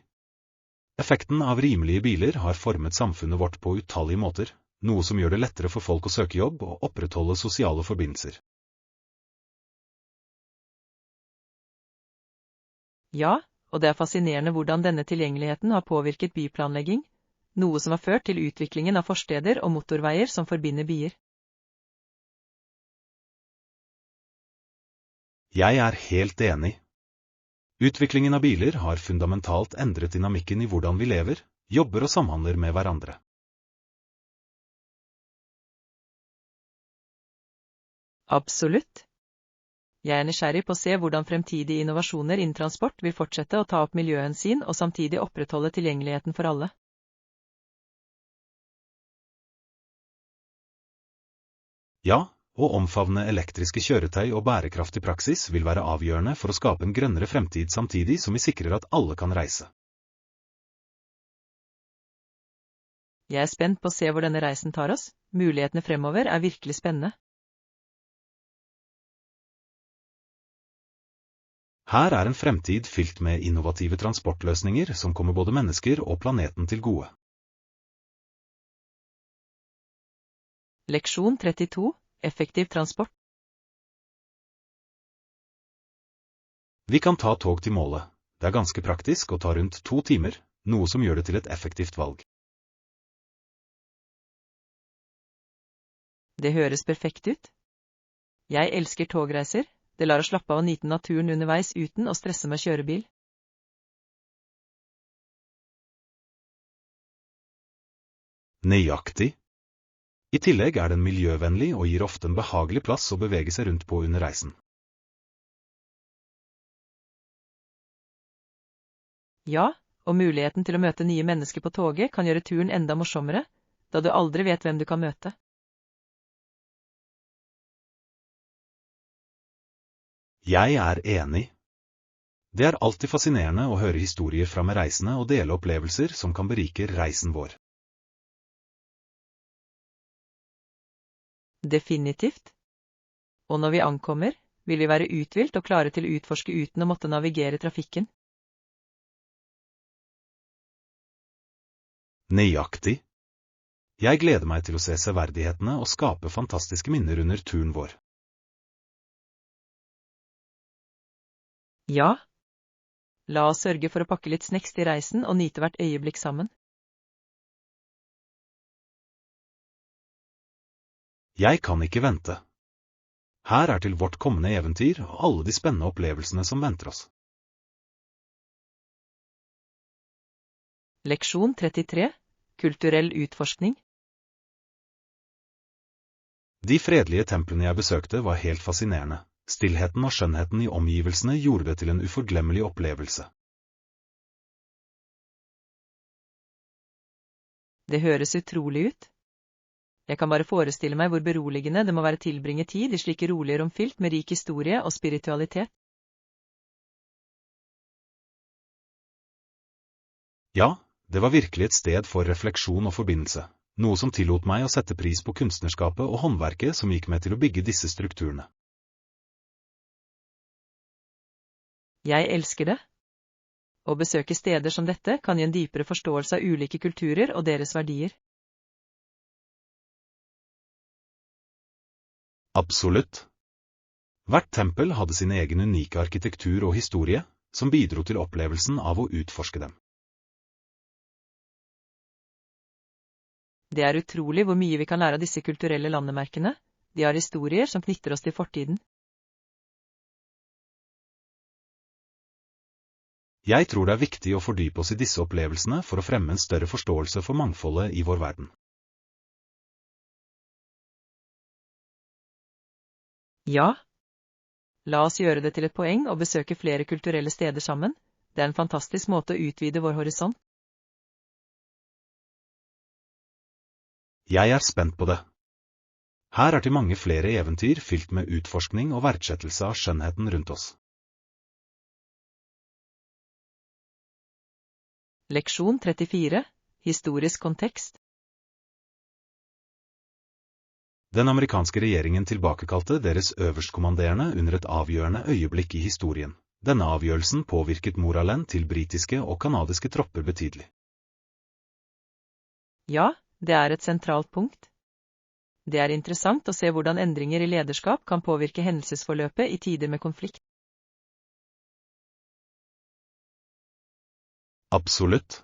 Effekten av rimelige biler har formet samfunnet vårt på utallige måter, noe som gjør det lettere for folk å søke jobb og opprettholde sosiale forbindelser.
Ja, og det er fascinerende hvordan denne tilgjengeligheten har påvirket byplanlegging, noe som har ført til utviklingen av forsteder og motorveier som forbinder byer.
Jeg er helt enig. Utviklingen av biler har fundamentalt endret dynamikken i hvordan vi lever, jobber og samhandler med hverandre.
Absolutt. Jeg er nysgjerrig på å se hvordan fremtidige innovasjoner innen transport vil fortsette å ta opp miljøhensyn og samtidig opprettholde tilgjengeligheten for alle.
Ja, å omfavne elektriske kjøretøy og bærekraftig praksis vil være avgjørende for å skape en grønnere fremtid samtidig som vi sikrer at alle kan reise.
Jeg er spent på å se hvor denne reisen tar oss. Mulighetene fremover er virkelig spennende.
Her er en fremtid fylt med innovative transportløsninger som kommer både mennesker og planeten til gode.
Leksjon 32. Effektiv transport.
Vi kan ta tog til målet. Det er ganske praktisk og tar rundt 2 timer, noe som gjør det til et effektivt valg.
Det høres perfekt ut. Jeg elsker togreiser. Det lar oss slappe av og nyte naturen underveis uten å stresse med kjørebil.
Nøyaktig. I tillegg er den miljøvennlig og gir ofte en behagelig plass å bevege seg rundt på under reisen.
Ja, og muligheten til å møte nye mennesker på toget kan gjøre turen enda morsommere, da du aldri vet hvem du kan møte.
Jeg er enig. Det er alltid fascinerende å høre historier fra med reisende og dele opplevelser som kan berike reisen vår.
Definitivt. Og når vi ankommer, vil vi være uthvilt og klare til å utforske uten å måtte navigere trafikken.
Nøyaktig. Jeg gleder meg til å se severdighetene og skape fantastiske minner under turen vår.
Ja. La oss sørge for å pakke litt snacks til reisen og nyte hvert øyeblikk sammen.
Jeg kan ikke vente. Her er til vårt kommende eventyr og alle de spennende opplevelsene som venter oss.
Leksjon 33. Kulturell utforskning.
De fredelige templene jeg besøkte var helt fascinerende. Stillheten og skjønnheten i omgivelsene gjorde det til en uforglemmelig opplevelse.
Det høres utrolig ut. Jeg kan bare forestille meg hvor beroligende det må være tilbringe tid i slike rolige rom fylt med rik historie og spiritualitet.
Ja, det var virkelig et sted for refleksjon og forbindelse, noe som tillot meg å sette pris på kunstnerskapet og håndverket som gikk med til å bygge disse strukturene.
Jeg elsker det. Å besøke steder som dette kan gi en dypere forståelse av ulike kulturer og deres verdier.
Absolutt. Hvert tempel hadde sin egen unike arkitektur og historie, som bidro til opplevelsen av å utforske dem.
Det er utrolig hvor mye vi kan lære av disse kulturelle landemerkene. De har historier som knytter oss til fortiden.
Jeg tror det er viktig å fordype oss i disse opplevelsene for å fremme en større forståelse for mangfoldet i vår verden.
Ja. La oss gjøre det til et poeng å besøke flere kulturelle steder sammen. Det er en fantastisk måte å utvide vår horisont.
Jeg er spent på det. Her er til mange flere eventyr fylt med utforskning og verdsettelse av skjønnheten rundt oss.
Leksjon 34. Historisk kontekst.
Den amerikanske regjeringen tilbakekalte deres øverstkommanderende under et avgjørende øyeblikk i historien. Denne avgjørelsen påvirket moralen til britiske og kanadiske tropper betydelig.
Ja, det er et sentralt punkt. Det er interessant å se hvordan endringer i lederskap kan påvirke hendelsesforløpet i tider med konflikt.
Absolutt.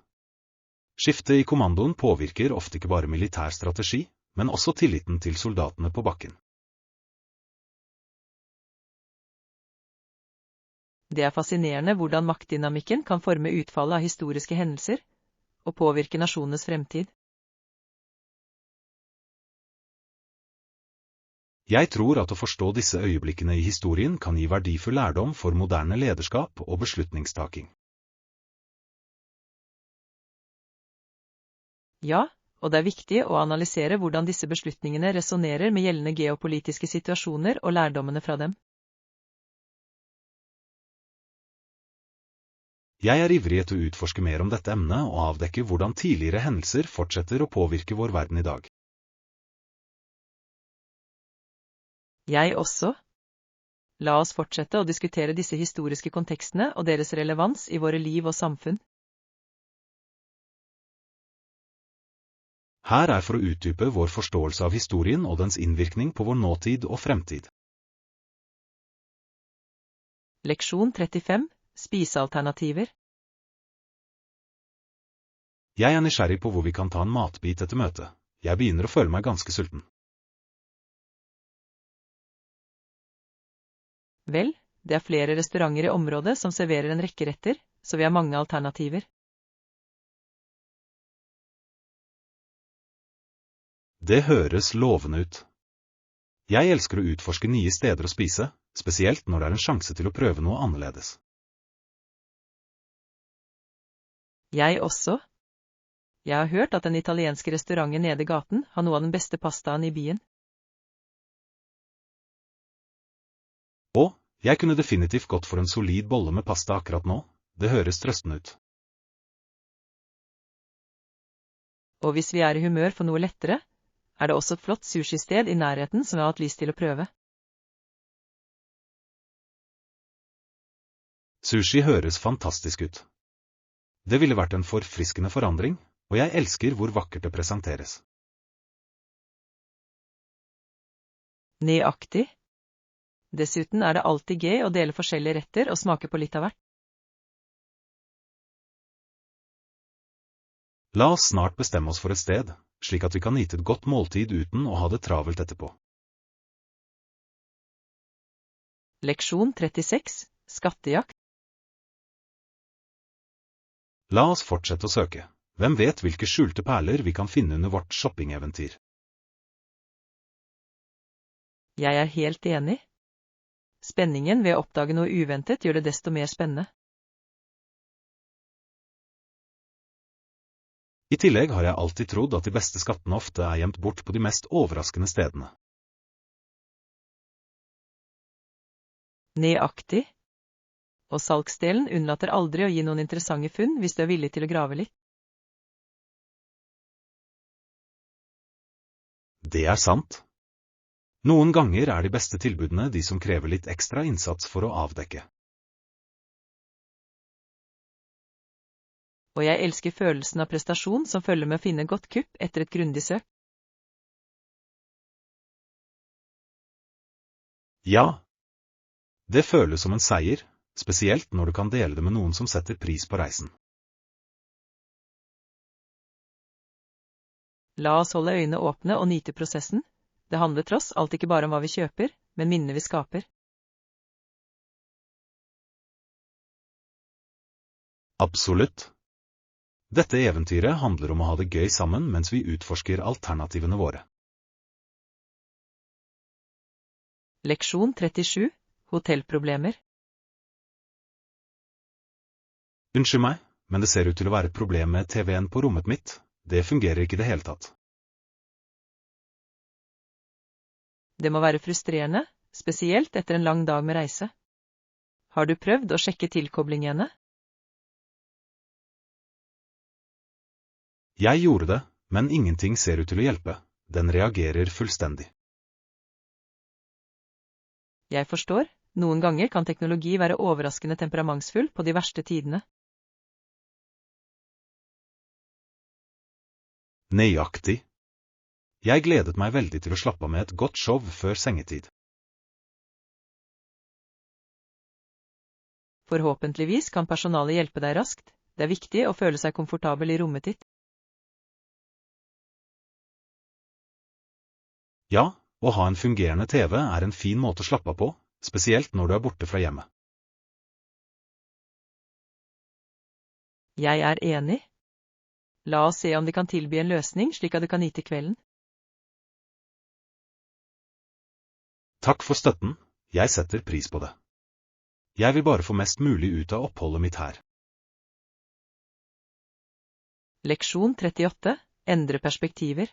Skiftet i kommandoen påvirker ofte ikke bare militær strategi, men også tilliten til soldatene på bakken.
Det er fascinerende hvordan maktdynamikken kan forme utfallet av historiske hendelser, og påvirke nasjonenes fremtid.
Jeg tror at å forstå disse øyeblikkene i historien kan gi verdifull lærdom for moderne lederskap og beslutningstaking.
Ja, og det er viktig å analysere hvordan disse beslutningene resonerer med gjeldende geopolitiske situasjoner og lærdommene fra dem.
Jeg er ivrig etter å utforske mer om dette emnet og avdekke hvordan tidligere hendelser fortsetter å påvirke vår verden i dag.
Jeg også. La oss fortsette å diskutere disse historiske kontekstene og deres relevans i våre liv og samfunn.
Her er for å utdype vår forståelse av historien og dens innvirkning på vår nåtid og fremtid.
Leksjon 35. Spisealternativer.
Jeg er nysgjerrig på hvor vi kan ta en matbit etter møtet. Jeg begynner å føle meg ganske sulten.
Vel, det er flere restauranter i området som serverer en rekke retter, så vi har mange alternativer.
Det høres lovende ut. Jeg elsker å utforske nye steder å spise, spesielt når det er en sjanse til å prøve noe annerledes.
Jeg også. Jeg har hørt at den italienske restauranten nede i gaten har noe av den beste pastaen i byen.
Og, jeg kunne definitivt gått for en solid bolle med pasta akkurat nå. Det høres trøstende ut.
Og hvis vi er i humør for noe lettere, er det også et flott sushi-sted i nærheten som jeg har hatt lyst til å prøve.
Sushi høres fantastisk ut. Det ville vært en forfriskende forandring, og jeg elsker hvor vakkert det presenteres.
Nøyaktig. Dessuten er det alltid gøy å dele forskjellige retter og smake på litt av hvert.
La oss snart bestemme oss for et sted, slik at vi kan nyte et godt måltid uten å ha det travelt etterpå.
Leksjon 36. Skattejakt.
La oss fortsette å søke. Hvem vet hvilke skjulte perler vi kan finne under vårt shoppingeventyr?
Jeg er helt enig. Spenningen ved å oppdage noe uventet gjør det desto mer spennende.
I tillegg har jeg alltid trodd at de beste skattene ofte er gjemt bort på de mest overraskende stedene.
Nøyaktig. Og salgsdelen unnlater aldri å gi noen interessante funn hvis du er villig til å grave litt.
Det er sant. Noen ganger er de beste tilbudene de som krever litt ekstra innsats for å avdekke.
Og jeg elsker følelsen av prestasjon som følger med å finne godt kupp etter et grundig søk.
Ja. Det føles som en seier, spesielt når du kan dele det med noen som setter pris på reisen.
La oss holde øynene åpne og nyte prosessen. Det handler tross alt ikke bare om hva vi kjøper, men minnene vi skaper.
Absolutt. Dette eventyret handler om å ha det gøy sammen mens vi utforsker alternativene våre.
Leksjon 37. Hotellproblemer.
Unnskyld meg, men det ser ut til å være et problem med TV-en på rommet mitt. Det fungerer ikke i det hele tatt.
Det må være frustrerende, spesielt etter en lang dag med reise. Har du prøvd å sjekke tilkoblingene?
Jeg gjorde det, men ingenting ser ut til å hjelpe. Den reagerer fullstendig.
Jeg forstår. Noen ganger kan teknologi være overraskende temperamentsfull på de verste tidene.
Nøyaktig. Jeg gledet meg veldig til å slappe av med et godt show før sengetid.
Forhåpentligvis kan personalet hjelpe deg raskt, Det er viktig å føle seg komfortabel i rommet ditt.
Ja, å ha en fungerende TV er en fin måte å slappe av på, spesielt når du er borte fra hjemmet.
Jeg er enig. La oss se om de kan tilby en løsning slik at du kan nyte kvelden.
Takk for støtten, jeg setter pris på det. Jeg vil bare få mest mulig ut av oppholdet mitt her.
Leksjon 38. Endre perspektiver.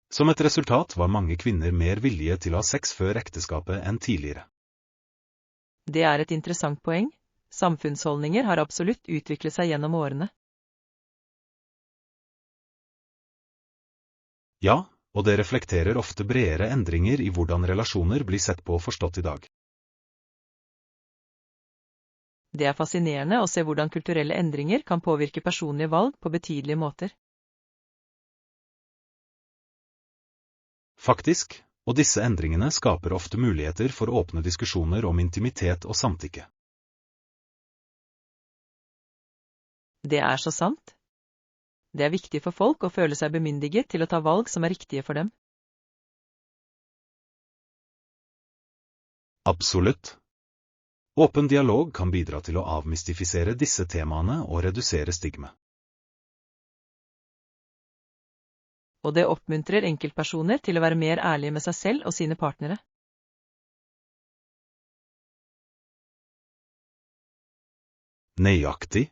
Som et resultat var mange kvinner mer villige til å ha sex før ekteskapet enn tidligere.
Det er et interessant poeng. Samfunnsholdninger har absolutt utviklet seg gjennom årene.
Ja, og det reflekterer ofte bredere endringer i hvordan relasjoner blir sett på og forstått i dag.
Det er fascinerende å se hvordan kulturelle endringer kan påvirke personlige valg på betydelige måter.
Faktisk, og disse endringene skaper ofte muligheter for åpne diskusjoner om intimitet og samtykke.
Det er så sant. Det er viktig for folk å føle seg bemyndiget til å ta valg som er riktige for dem.
Absolutt. Åpen dialog kan bidra til å avmystifisere disse temaene og redusere stigma.
Og det oppmuntrer enkeltpersoner til å være mer ærlige med seg selv og sine partnere.
Nøyaktig.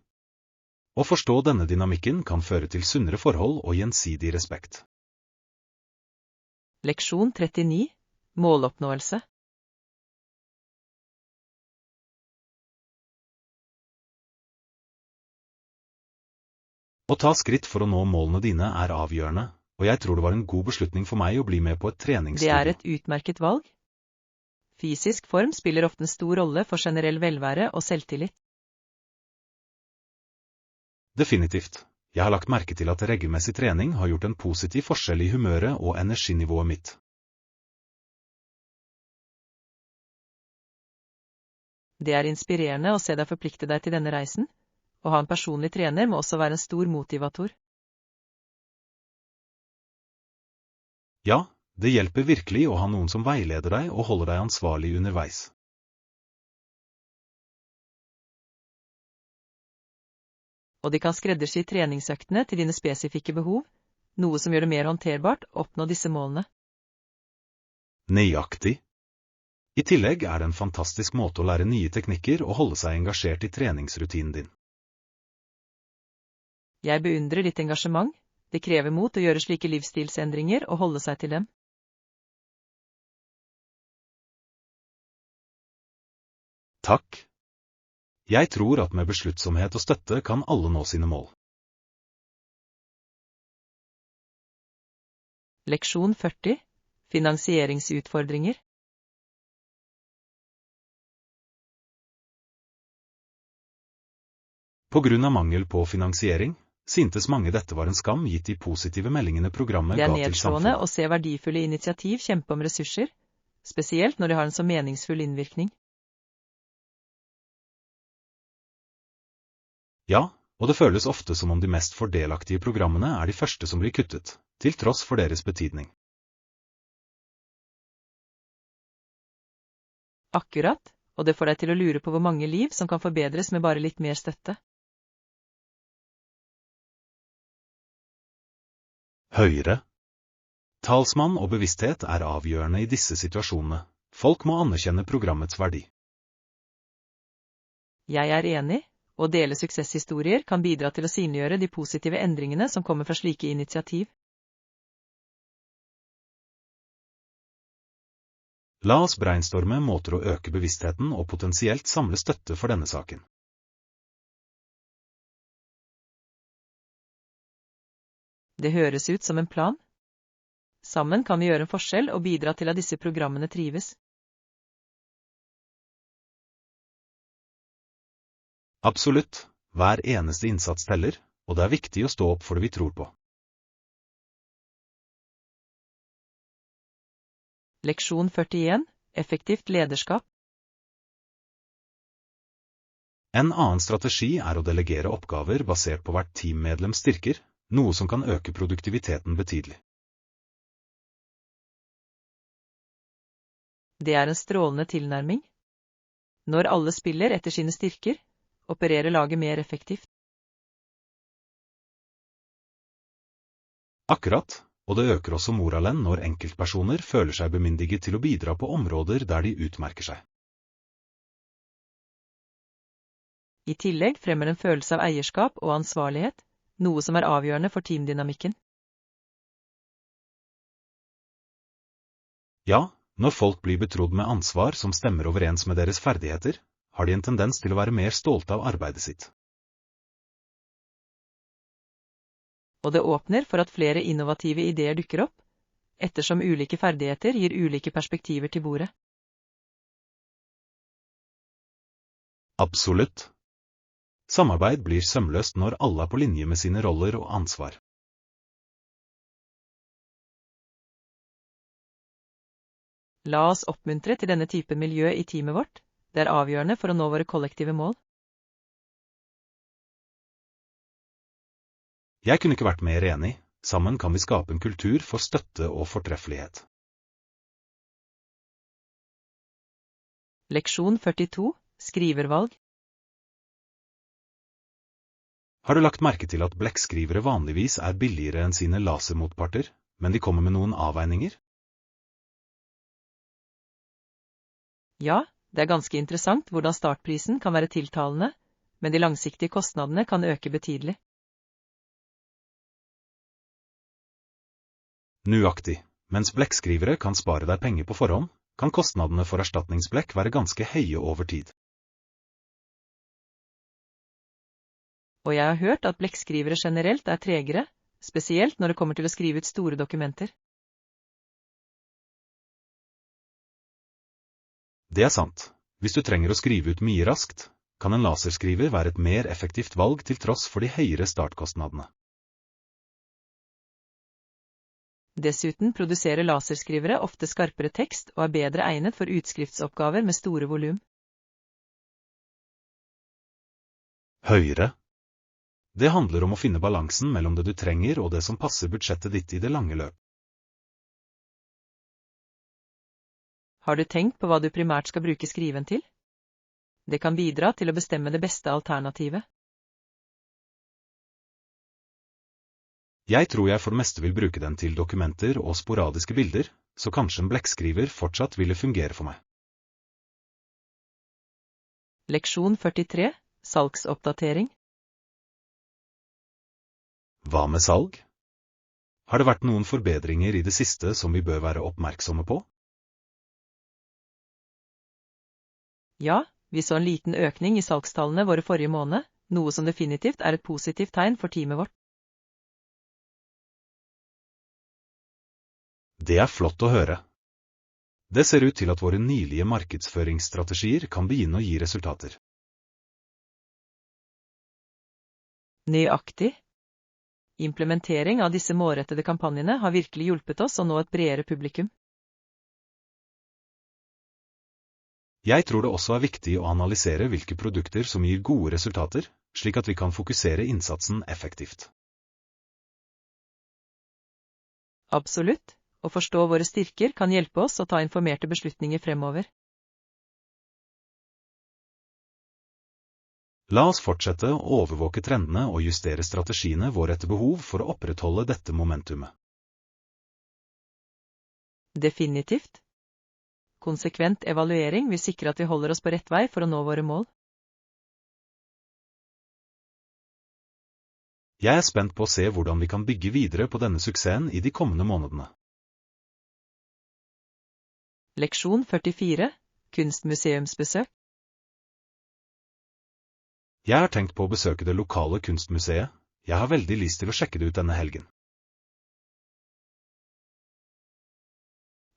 Å forstå denne dynamikken kan føre til sunnere forhold og gjensidig respekt.
Leksjon 39. Måloppnåelse.
Å ta skritt for å nå målene dine er avgjørende, og jeg tror det var en god beslutning for meg å bli med på et treningsstudio.
Det er et utmerket valg. Fysisk form spiller ofte en stor rolle for generell velvære og selvtillit.
Definitivt. Jeg har lagt merke til at regelmessig trening har gjort en positiv forskjell i humøret og energinivået mitt.
Det er inspirerende å se deg forplikte deg til denne reisen. Å ha en personlig trener må også være en stor motivator.
Ja, det hjelper virkelig å ha noen som veileder deg og holder deg ansvarlig underveis.
Og de kan skreddersy treningsøktene til dine spesifikke behov, noe som gjør det mer håndterbart å oppnå disse målene.
Nøyaktig. I tillegg er det en fantastisk måte å lære nye teknikker og holde seg engasjert i treningsrutinen din.
Jeg beundrer ditt engasjement. Det krever mot å gjøre slike livsstilsendringer og holde seg til dem.
Takk. Jeg tror at med besluttsomhet og støtte kan alle nå sine mål.
Leksjon 40. Finansieringsutfordringer.
På grunn av mangel på finansiering, syntes mange dette var en skam gitt de positive meldingene programmet ga til
Det er nedslående
samfunnet.
å se verdifulle initiativ kjempe om ressurser, spesielt når de har en så meningsfull innvirkning.
Ja, og det føles ofte som om de mest fordelaktige programmene er de første som blir kuttet, til tross for deres betydning.
Akkurat, og det får deg til å lure på hvor mange liv som kan forbedres med bare litt mer støtte.
Høyere. Talsmann og bevissthet er avgjørende i disse situasjonene. Folk må anerkjenne programmets verdi.
Jeg er enig. Å dele suksesshistorier kan bidra til å synliggjøre de positive endringene som kommer fra slike initiativ.
La oss brainstorme måter å øke bevisstheten og potensielt samle støtte for denne saken.
Det høres ut som en plan. Sammen kan vi gjøre en forskjell og bidra til at disse programmene trives.
Absolutt, hver eneste innsats teller, og det er viktig å stå opp for det vi tror på.
Leksjon 41. Effektivt lederskap.
En annen strategi er å delegere oppgaver basert på hvert teammedlems styrker, noe som kan øke produktiviteten betydelig.
Det er en strålende tilnærming. Når alle spiller etter sine styrker, opererer laget mer effektivt.
Akkurat, og det øker også moralen når enkeltpersoner føler seg bemyndiget til å bidra på områder der de utmerker seg.
I tillegg fremmer en følelse av eierskap og ansvarlighet, noe som er avgjørende for teamdynamikken.
Ja, når folk blir betrodd med ansvar som stemmer overens med deres ferdigheter, har de en tendens til å være mer stolte av arbeidet sitt.
Og det åpner for at flere innovative ideer dukker opp, ettersom ulike ferdigheter gir ulike perspektiver til bordet.
Absolutt. Samarbeid blir sømløst når alle er på linje med sine roller og ansvar.
La oss oppmuntre til denne type miljø i teamet vårt. Det er avgjørende for å nå våre kollektive mål.
Jeg kunne ikke vært mer enig. Sammen kan vi skape en kultur for støtte og fortreffelighet.
Leksjon 42. Skrivervalg.
Har du lagt merke til at blekkskrivere vanligvis er billigere enn sine lasermotparter, men de kommer med noen avveininger?
Ja, det er ganske interessant hvordan startprisen kan være tiltalende, men de langsiktige kostnadene kan øke betydelig.
Nøyaktig, mens blekkskrivere kan spare deg penger på forhånd, kan kostnadene for erstatningsblekk være ganske høye over tid.
Og jeg har hørt at blekkskrivere generelt er tregere, spesielt når det kommer til å skrive ut store dokumenter.
Det er sant. Hvis du trenger å skrive ut mye raskt, kan en laserskriver være et mer effektivt valg til tross for de høyere startkostnadene.
Dessuten produserer laserskrivere ofte skarpere tekst og er bedre egnet for utskriftsoppgaver med store volum.
Høyere. Det handler om å finne balansen mellom det du trenger og det som passer budsjettet ditt i det lange løp.
Har du tenkt på hva du primært skal bruke skriven til? Det kan bidra til å bestemme det beste alternativet.
Jeg tror jeg for det meste vil bruke den til dokumenter og sporadiske bilder, så kanskje en blekkskriver fortsatt ville fungere for meg.
Leksjon 43. Salgsoppdatering.
Hva med salg? Har det vært noen forbedringer i det siste som vi bør være oppmerksomme på?
Ja, vi så en liten økning i salgstallene våre forrige måned, noe som definitivt er et positivt tegn for teamet vårt.
Det er flott å høre. Det ser ut til at våre nylige markedsføringsstrategier kan begynne å gi resultater.
Nøyaktig. Implementering av disse målrettede kampanjene har virkelig hjulpet oss å nå et bredere publikum.
Jeg tror det også er viktig å analysere hvilke produkter som gir gode resultater, slik at vi kan fokusere innsatsen effektivt.
Absolutt. Å forstå våre styrker kan hjelpe oss å ta informerte beslutninger fremover.
La oss fortsette å overvåke trendene og justere strategiene våre etter behov for å opprettholde dette momentumet.
Definitivt. Konsekvent evaluering vil sikre at vi holder oss på rett vei for å nå våre mål.
Jeg er spent på å se hvordan vi kan bygge videre på denne suksessen i de kommende månedene.
Leksjon 44. Kunstmuseumsbesøk.
Jeg har tenkt på å besøke det lokale kunstmuseet. Jeg har veldig lyst til å sjekke det ut denne helgen.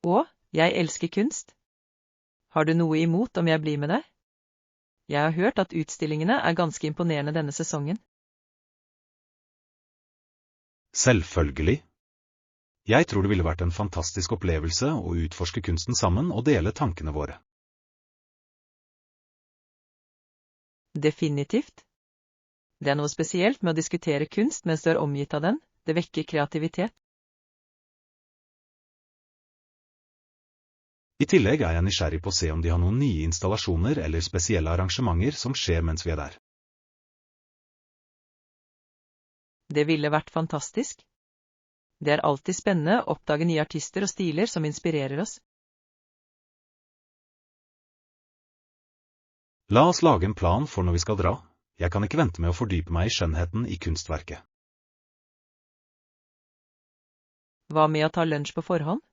Og, jeg elsker kunst. Har du noe imot om jeg blir med deg? Jeg har hørt at utstillingene er ganske imponerende denne sesongen.
Selvfølgelig. Jeg tror det ville vært en fantastisk opplevelse å utforske kunsten sammen og dele tankene våre.
Definitivt. Det er noe spesielt med å diskutere kunst mens du er omgitt av den, det vekker kreativitet.
I tillegg er jeg nysgjerrig på å se om de har noen nye installasjoner eller spesielle arrangementer som skjer mens vi er der.
Det ville vært fantastisk. Det er alltid spennende å oppdage nye artister og stiler som inspirerer oss.
La oss lage en plan for når vi skal dra. Jeg kan ikke vente med å fordype meg i skjønnheten i kunstverket.
Hva med å ta lunsj på forhånd?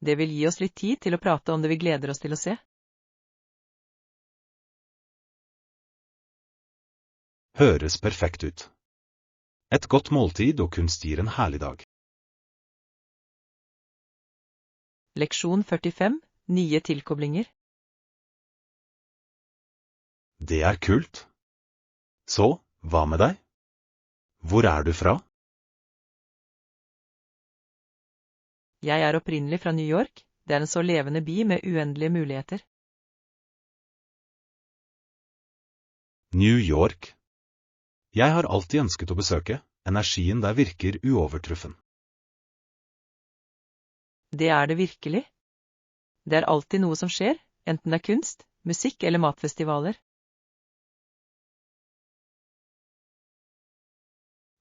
Det vil gi oss litt tid til å prate om det vi gleder oss til å se.
Høres perfekt ut. Et godt måltid og kunst gir en herlig dag.
Leksjon 45. Nye tilkoblinger.
Det er kult. Så, hva med deg? Hvor er du fra?
Jeg er opprinnelig fra New York. Det er en så levende by med uendelige muligheter.
New York. Jeg har alltid ønsket å besøke. Energien der virker uovertruffen.
Det er det virkelig. Det er alltid noe som skjer, enten det er kunst, musikk eller matfestivaler.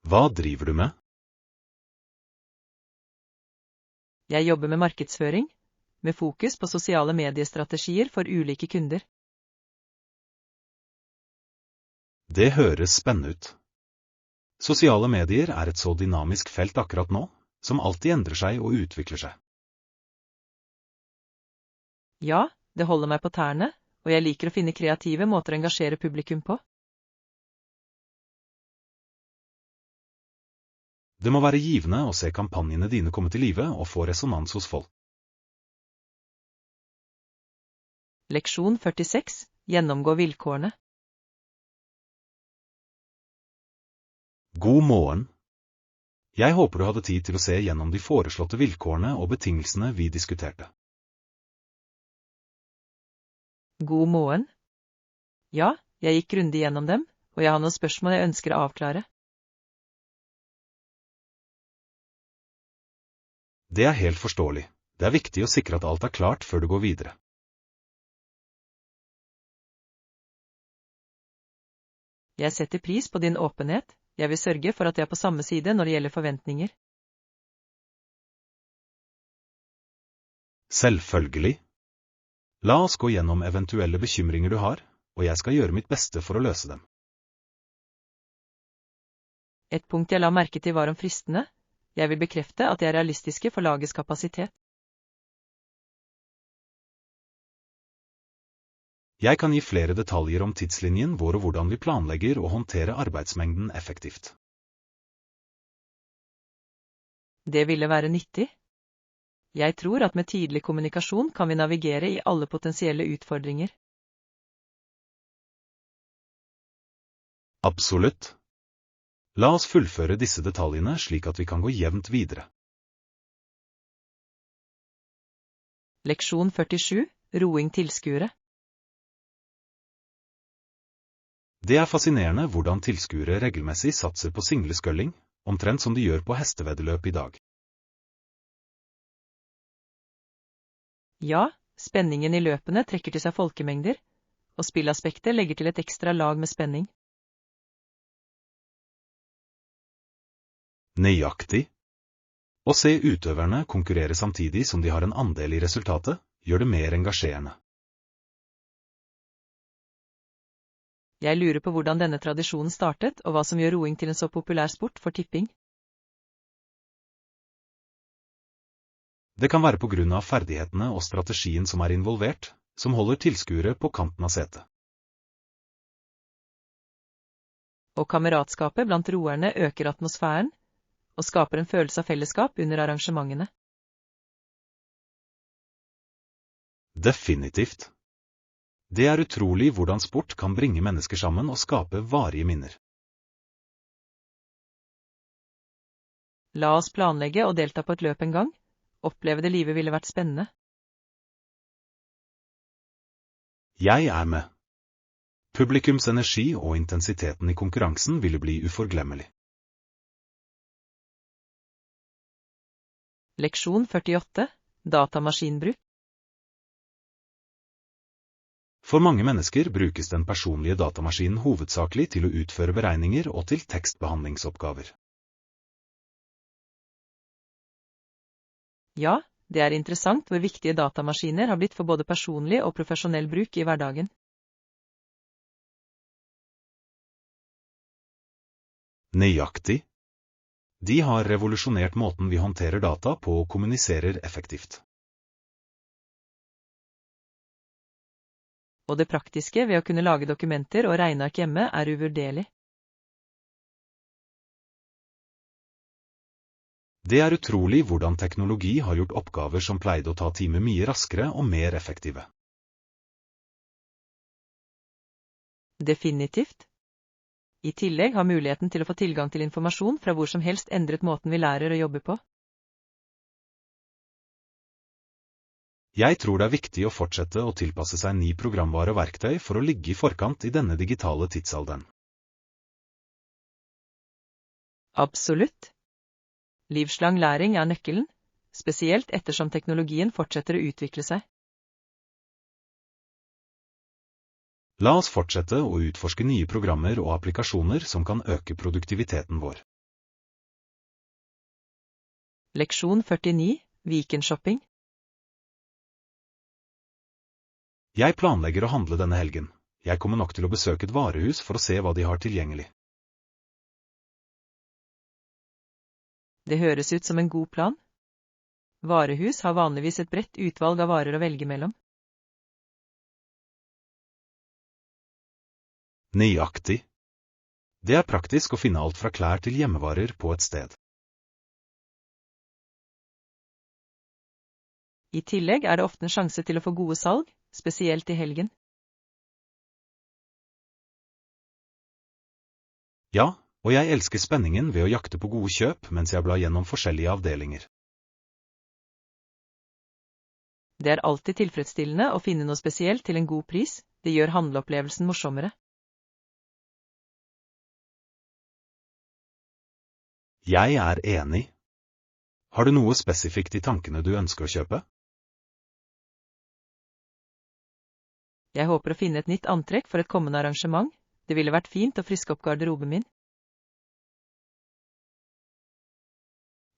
Hva driver du med?
Jeg jobber med markedsføring, med fokus på sosiale mediestrategier for ulike kunder.
Det høres spennende ut. Sosiale medier er et så dynamisk felt akkurat nå, som alltid endrer seg og utvikler seg.
Ja, det holder meg på tærne, og jeg liker å finne kreative måter å engasjere publikum på.
Det må være givende å se kampanjene dine komme til live og få resonans hos folk.
Leksjon 46. Gjennomgå vilkårene.
God morgen. Jeg håper du hadde tid til å se gjennom de foreslåtte vilkårene og betingelsene vi diskuterte.
God morgen. Ja, jeg gikk grundig gjennom dem, og jeg har noen spørsmål jeg ønsker å avklare.
Det er helt forståelig. Det er viktig å sikre at alt er klart før du går videre.
Jeg setter pris på din åpenhet. Jeg vil sørge for at jeg er på samme side når det gjelder forventninger.
Selvfølgelig. La oss gå gjennom eventuelle bekymringer du har, og jeg skal gjøre mitt beste for å løse dem.
Et punkt jeg la merke til var om fristene. Jeg vil bekrefte at de er realistiske for lagets kapasitet.
Jeg kan gi flere detaljer om tidslinjen vår og hvordan vi planlegger å håndtere arbeidsmengden effektivt.
Det ville være nyttig. Jeg tror at med tydelig kommunikasjon kan vi navigere i alle potensielle utfordringer.
Absolutt. La oss fullføre disse detaljene slik at vi kan gå jevnt videre.
Leksjon 47. Roing tilskuere.
Det er fascinerende hvordan tilskuere regelmessig satser på singlesculling, omtrent som de gjør på hesteveddeløp i dag.
Ja, spenningen i løpene trekker til seg folkemengder, og spillaspektet legger til et ekstra lag med spenning.
Nøyaktig. Å se utøverne konkurrere samtidig som de har en andel i resultatet, gjør det mer engasjerende.
Jeg lurer på hvordan denne tradisjonen startet, og hva som gjør roing til en så populær sport for tipping.
Det kan være på grunn av ferdighetene og strategien som er involvert, som holder tilskuere på kanten av setet.
Og kameratskapet blant roerne øker atmosfæren, og skaper en følelse av fellesskap under arrangementene.
Definitivt. Det er utrolig hvordan sport kan bringe mennesker sammen og skape varige minner.
La oss planlegge og delta på et løp en gang. Oppleve det livet ville vært spennende.
Jeg er med. Publikums energi og intensiteten i konkurransen ville bli uforglemmelig.
Leksjon 48. Datamaskinbruk.
For mange mennesker brukes den personlige datamaskinen hovedsakelig til å utføre beregninger og til tekstbehandlingsoppgaver.
Ja, det er interessant hvor viktige datamaskiner har blitt for både personlig og profesjonell bruk i hverdagen.
Nøyaktig. De har revolusjonert måten vi håndterer data på og kommuniserer effektivt.
Og det praktiske ved å kunne lage dokumenter og regneark hjemme er uvurderlig.
Det er utrolig hvordan teknologi har gjort oppgaver som pleide å ta timer mye raskere og mer effektive.
Definitivt. I tillegg har muligheten til å få tilgang til informasjon fra hvor som helst endret måten vi lærer å jobbe på.
Jeg tror det er viktig å fortsette å tilpasse seg ny programvare og verktøy for å ligge i forkant i denne digitale tidsalderen.
Absolutt. Livslang læring er nøkkelen, spesielt ettersom teknologien fortsetter å utvikle seg.
La oss fortsette å utforske nye programmer og applikasjoner som kan øke produktiviteten vår.
Leksjon 49. Weekendshopping.
Jeg planlegger å handle denne helgen. Jeg kommer nok til å besøke et varehus for å se hva de har tilgjengelig.
Det høres ut som en god plan. Varehus har vanligvis et bredt utvalg av varer å velge mellom.
Nøyaktig. Det er praktisk å finne alt fra klær til hjemmevarer på et sted.
I tillegg er det ofte en sjanse til å få gode salg, spesielt i helgen.
Ja, og jeg elsker spenningen ved å jakte på gode kjøp mens jeg blar gjennom forskjellige avdelinger.
Det er alltid tilfredsstillende å finne noe spesielt til en god pris, det gjør handleopplevelsen morsommere.
Jeg er enig. Har du noe spesifikt i tankene du ønsker å kjøpe?
Jeg håper å finne et nytt antrekk for et kommende arrangement. Det ville vært fint å friske opp garderoben min.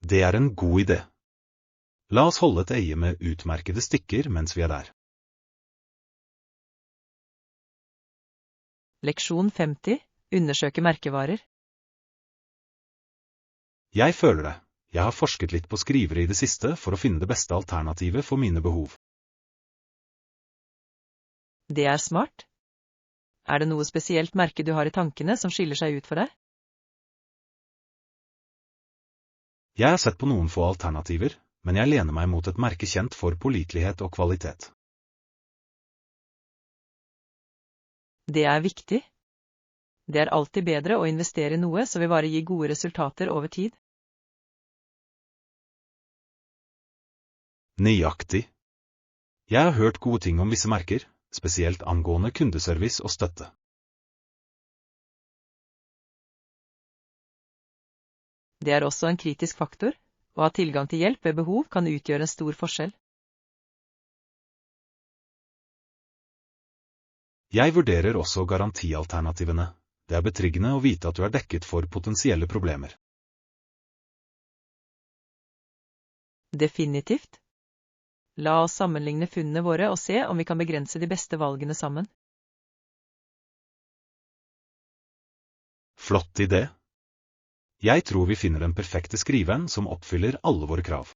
Det er en god idé. La oss holde et øye med utmerkede stykker mens vi er der.
Leksjon 50. Undersøke merkevarer.
Jeg føler det. Jeg har forsket litt på skrivere i det siste for å finne det beste alternativet for mine behov.
Det er smart. Er det noe spesielt merke du har i tankene som skiller seg ut for deg?
Jeg har sett på noen få alternativer, men jeg lener meg mot et merke kjent for pålitelighet og kvalitet.
Det er viktig. Det er alltid bedre å investere i noe som vil bare gi gode resultater over tid.
Nøyaktig. Jeg har hørt gode ting om visse merker, spesielt angående kundeservice og støtte.
Det er også en kritisk faktor. Å ha tilgang til hjelp ved behov kan utgjøre en stor forskjell.
Jeg vurderer også garantialternativene. Det er betryggende å vite at du er dekket for potensielle problemer.
Definitivt. La oss sammenligne funnene våre og se om vi kan begrense de beste valgene sammen.
Flott idé. Jeg tror vi finner den perfekte skriveren som oppfyller alle våre krav.